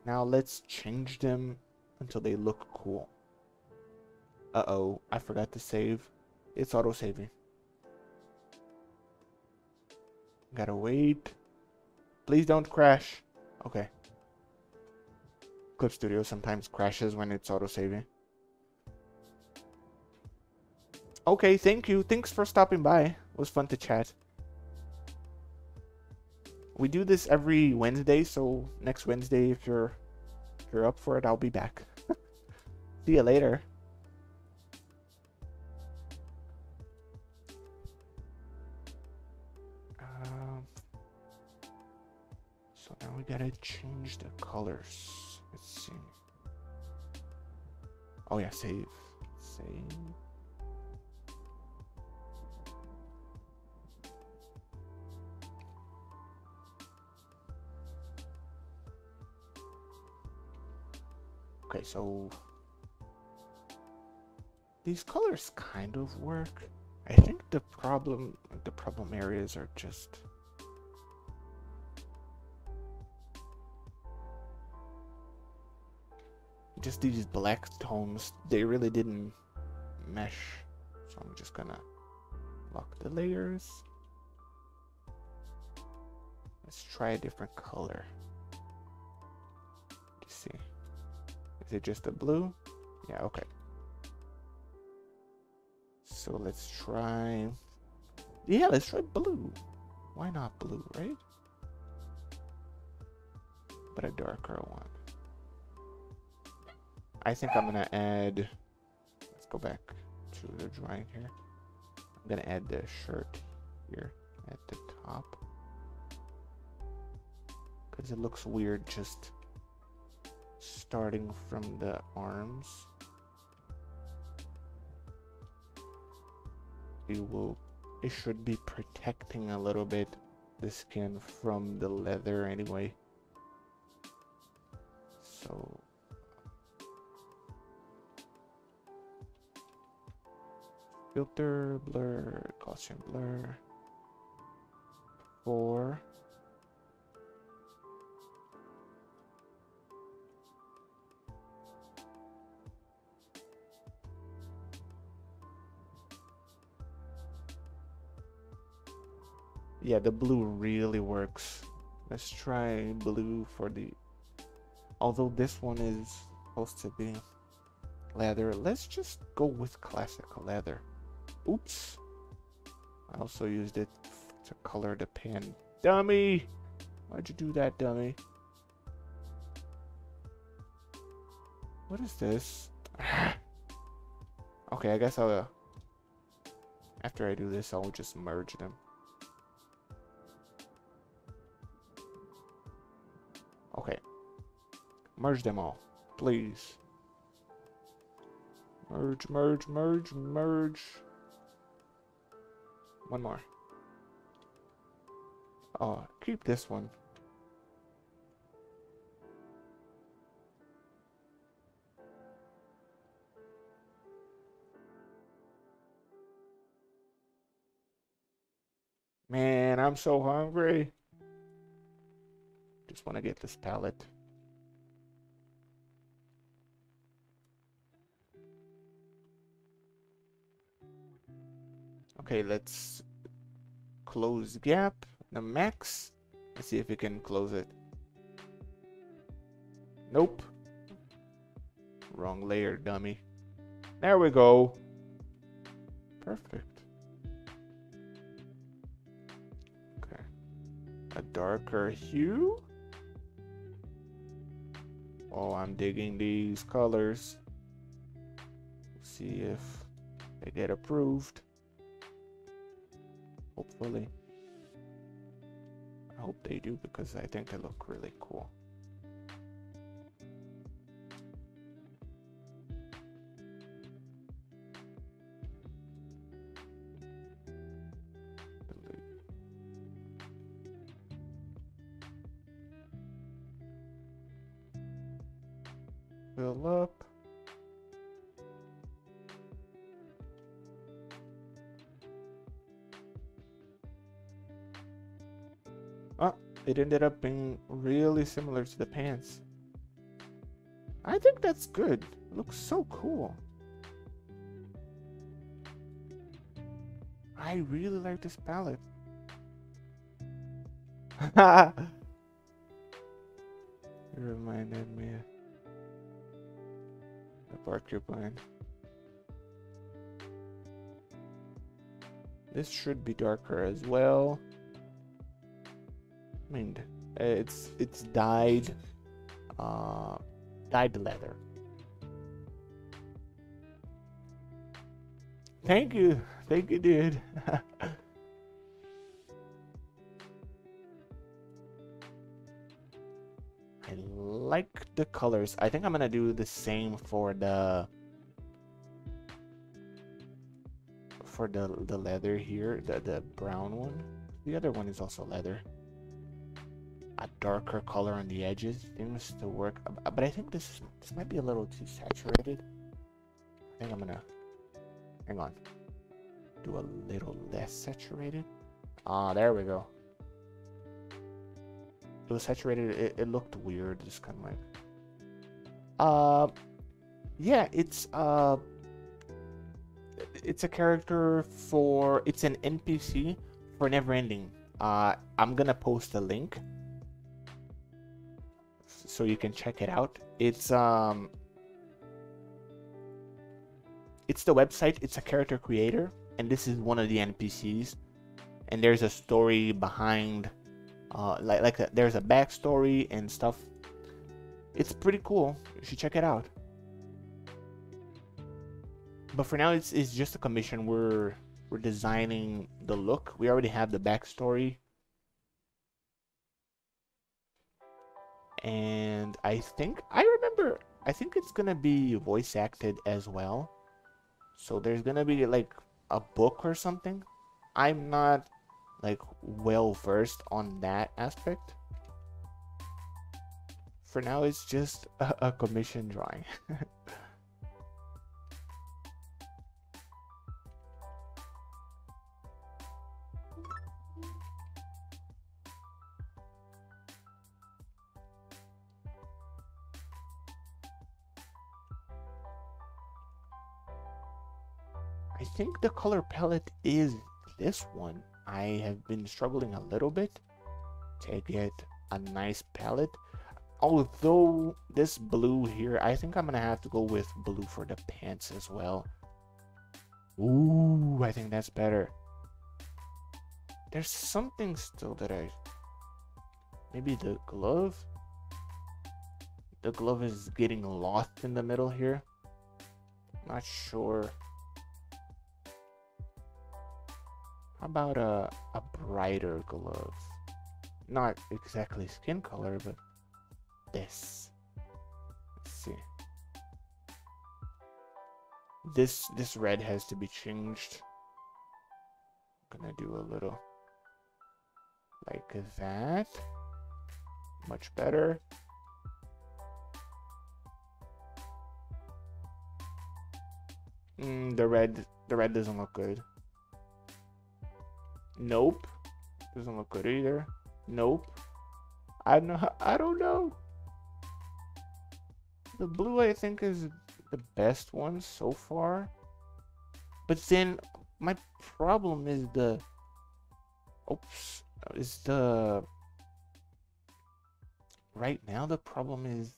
Now let's change them until they look cool. Uh-oh, I forgot to save. It's auto-saving. Gotta wait. Please don't crash. Okay. Clip Studio sometimes crashes when it's auto-saving. Okay, thank you. Thanks for stopping by. It was fun to chat. We do this every Wednesday, so next Wednesday, if you're up for it, I'll be back. See you later. So now we gotta change the colors. Let's see. Oh yeah, save. Save. Okay, so these colors kind of work. I think the problem areas are just these black tones. They really didn't mesh. So I'm just gonna lock the layers. Let's try a different color. Let's see. Is it just a blue? Yeah, okay. So let's try... Yeah, let's try blue. Why not blue, right? But a darker one. I think I'm gonna add... Let's go back to the drawing here. I'm gonna add the shirt here at the top. Because it looks weird just starting from the arms. It should be protecting a little bit the skin from the leather anyway. So filter, blur, Gaussian blur. 4. Yeah, the blue really works. Let's try blue for the... Although this one is supposed to be leather, let's just go with classic leather. Oops. I also used it to color the pen. Dummy! Why'd you do that, dummy? What is this? Okay, I guess I'll... after I do this, I'll just merge them. Okay. Merge them all, please. Merge, merge, merge, merge. One more. Oh, keep this one. Man, I'm so hungry. Just want to get this palette. Okay, let's close gap, the max. Let's see if we can close it. Nope. Wrong layer, dummy. There we go. Perfect. Okay. A darker hue. Oh, I'm digging these colors. See if they get approved. Hopefully. I hope they do because I think they look really cool. Fill up. Oh, it ended up being really similar to the pants. I think that's good. It looks so cool. I really like this palette. It reminded me of the porcupine. This should be darker as well. I mean, it's dyed leather. Thank you, dude. I like the colors. I think I'm gonna do the same for the leather here, the brown one. The other one is also leather. A darker color on the edges seems to work, but I think this might be a little too saturated. I think I'm gonna hang on, do a little less saturated. Ah, there we go. It was saturated. It looked weird. Just kind of like, yeah, it's a character for, it's an NPC for Neverending. I'm gonna post a link so you can check it out. It's the website. It's a character creator, and this is one of the NPCs. And there's a story behind, there's a backstory and stuff. It's pretty cool. You should check it out. But for now, it's just a commission. We're designing the look. We already have the backstory. And I think it's gonna be voice acted as well. So there's gonna be like a book or something. I'm not like well versed on that aspect. For now, it's just a commission drawing. I think the color palette is this one. I have been struggling a little bit to get a nice palette. Although this blue here, I think I'm gonna have to go with blue for the pants as well. Ooh, I think that's better. There's something still that maybe the glove? The glove is getting lost in the middle here. Not sure. How about a brighter glove? Not exactly skin color, but this. Let's see. This red has to be changed. I'm gonna do a little like that. Much better. The red doesn't look good. Nope. Doesn't look good either. Nope. I don't know. The blue I think is the best one so far. But then my problem is the right now the problem is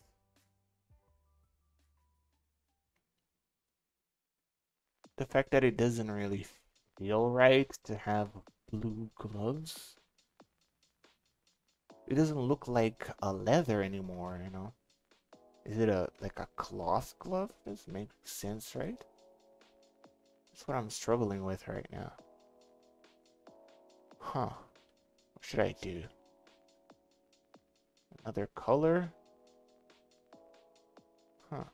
the fact that it doesn't really feel right to have blue gloves. It doesn't look like a leather anymore, you know? Is it like a cloth glove? This makes sense, right? That's what I'm struggling with right now. Huh. What should I do? Another color? Huh.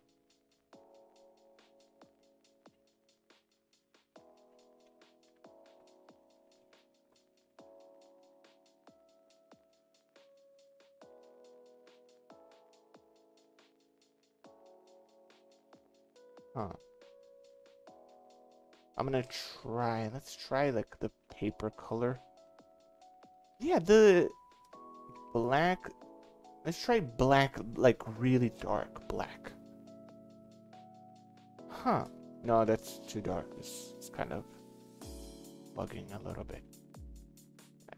Huh. I'm gonna try. Let's try like the paper color. Yeah, the black. Let's try black, like really dark black. Huh. No, that's too dark. It's kind of bugging a little bit.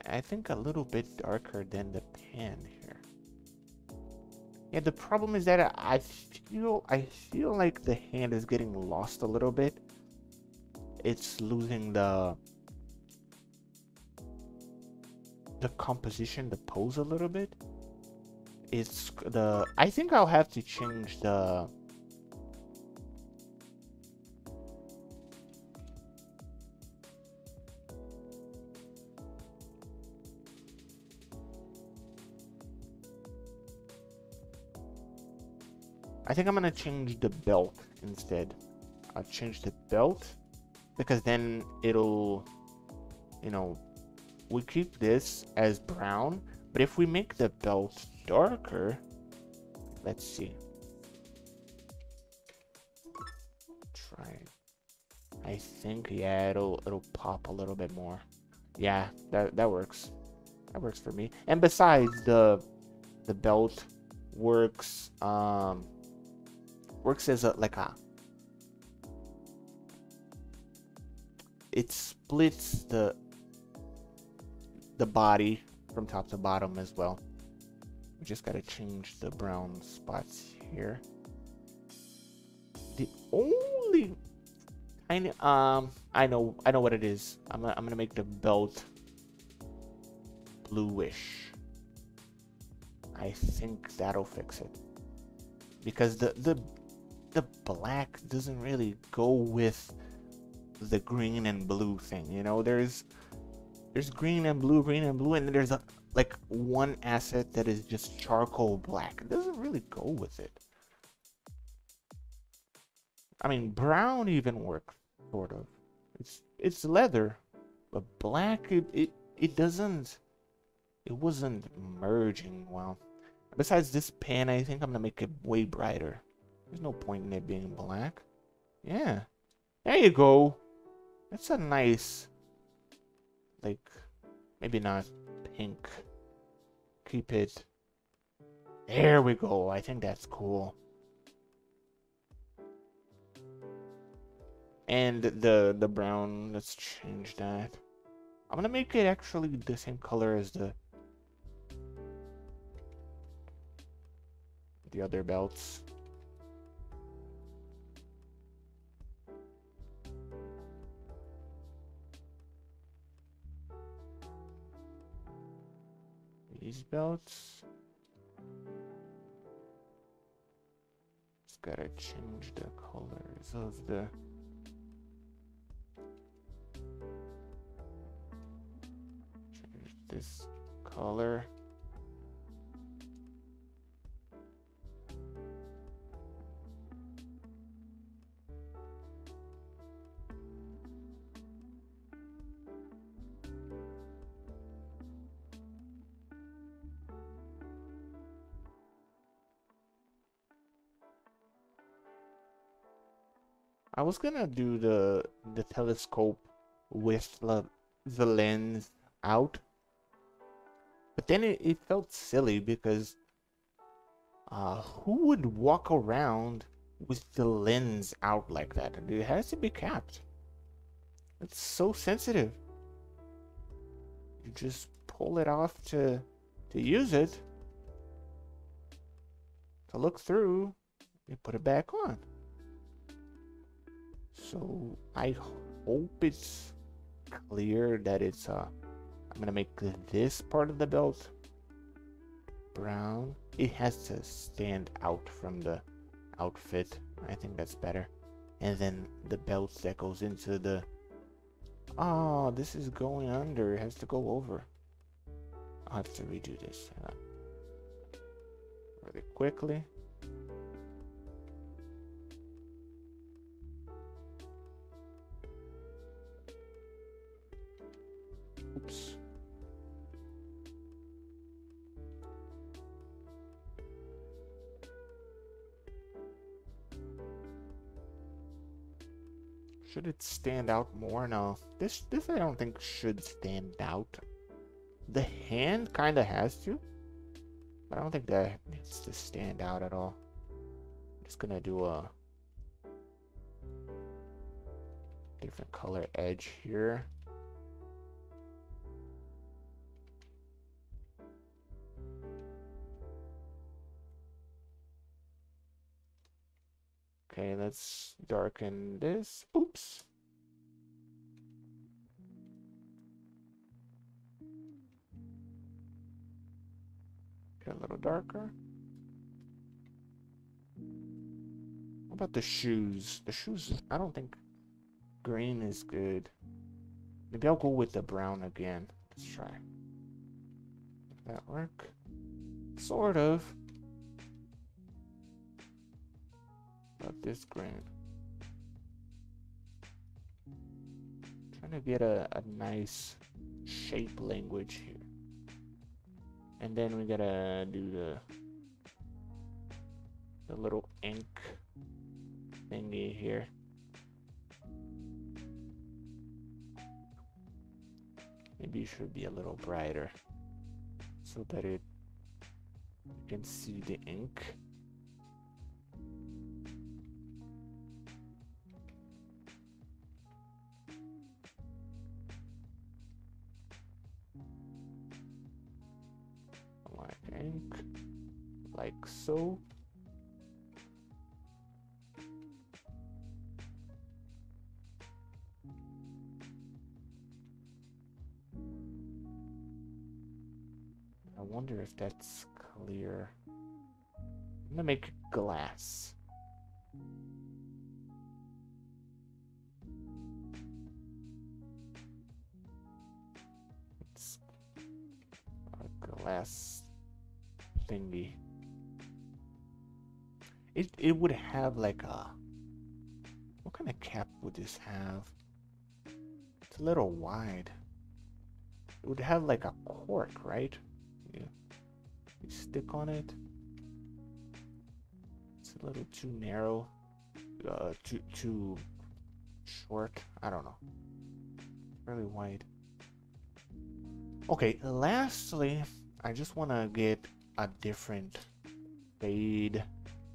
I think a little bit darker than the pan here. Yeah, the problem is that I feel like the hand is getting lost a little bit. It's losing the composition, the pose a little bit. I think I'll have to change the I think I'm gonna change the belt instead. I'll change the belt because then it'll, you know, we keep this as brown, but if we make the belt darker, let's see. Try. I think yeah, it'll pop a little bit more. Yeah, that works. That works for me. And besides, the belt works as it splits the body from top to bottom as well. We just gotta change the brown spots here. The only tiny I know what it is. I'm gonna make the belt bluish. I think that'll fix it. Because the black doesn't really go with the green and blue thing, you know. There's green and blue, and then there's like one asset that is just charcoal black. It doesn't really go with it. I mean, brown even works, sort of. It's leather, but black it doesn't. It wasn't merging well. Besides this pan, I think I'm gonna make it way brighter. There's no point in it being black. Yeah, there you go. That's a nice, like, maybe not pink. Keep it. There we go. I think that's cool. And the brown, let's change that. I'm gonna make it actually the same color as the other belts. These belts. Just gotta change the colors of the change this color. I was gonna do the telescope with the lens out, But then it felt silly because who would walk around with the lens out like that? It has to be capped. It's so sensitive. You just pull it off to use it, to look through, you put it back on. So I hope it's clear that it's I'm gonna make this part of the belt brown. It has to stand out from the outfit. I think that's better. And then the belt that goes into the... Oh, this is going under. It has to go over. I'll have to redo this really quickly. Oops. Should it stand out more? No. This I don't think should stand out. The hand kind of has to, but I don't think that needs to stand out at all. I'm just gonna do a different color edge here. Okay, let's darken this. Oops. Get a little darker. What about the shoes? The shoes, I don't think green is good. Maybe I'll go with the brown again. Let's try. Does that work? Sort of. About this green. Trying to get a nice shape language here. And then we gotta do the little ink thingy here. Maybe it should be a little brighter so that you can see the ink. Ink, like so. I wonder if that's clear. I'm gonna make glass. It's a glass thingy. It would have like a... What kind of cap would this have? It's a little wide. It would have like a cork, right? Yeah. You stick on it. It's a little too narrow. Too short. I don't know. Really wide. Okay, lastly, I just want to get a different fade,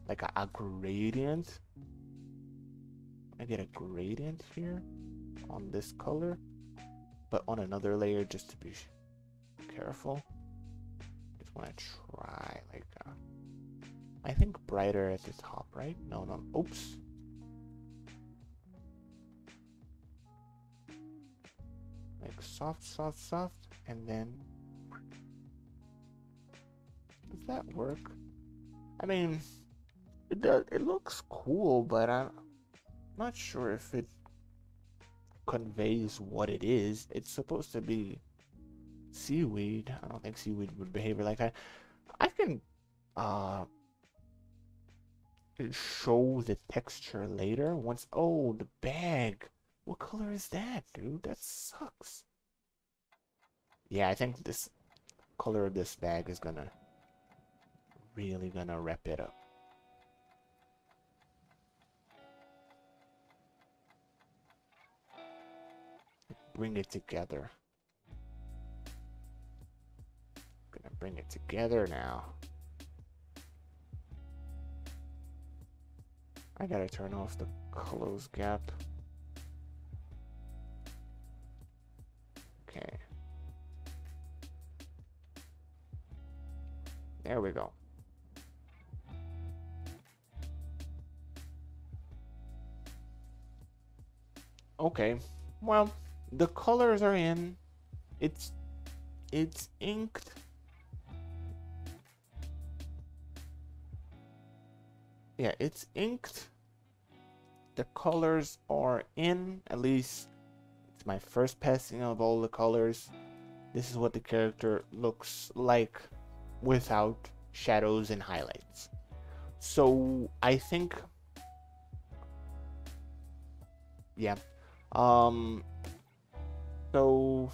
like a gradient. I get a gradient here on this color, but on another layer just to be careful. Just want to try like I think brighter at the top, right? No. Oops. Like soft, and then... Does that work? I mean, it does. It looks cool, but I'm not sure if it conveys what it is. It's supposed to be seaweed. I don't think seaweed would behave like that. I can show the texture later once... Oh, the bag. What color is that, dude? That sucks. Yeah, I think this color of this bag is really gonna wrap it up. Bring it together. bring it together now. I gotta turn off the close gap. Okay. There we go. Okay. Well, the colors are in. It's inked. Yeah, it's inked. The colors are in. At least it's my first passing of all the colors. This is what the character looks like without shadows and highlights. So I think, yeah. So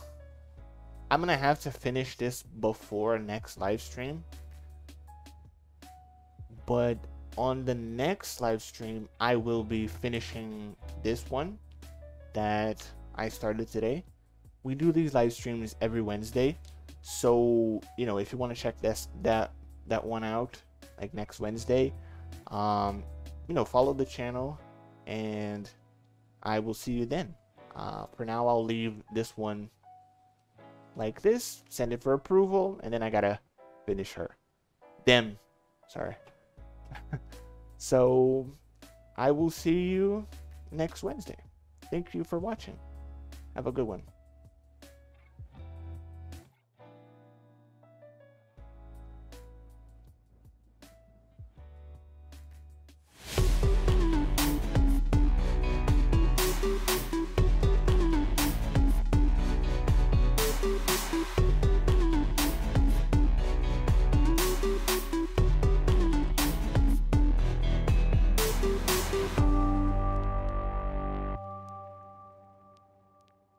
I'm gonna have to finish this before next live stream. But on the next live stream, I will be finishing this one that I started today. We do these live streams every Wednesday. So, you know, if you want to check that one out, like next Wednesday, you know, follow the channel and I will see you then. For now, I'll leave this one like this, send it for approval, and then I gotta finish her. Sorry. So, I will see you next Wednesday. Thank you for watching. Have a good one.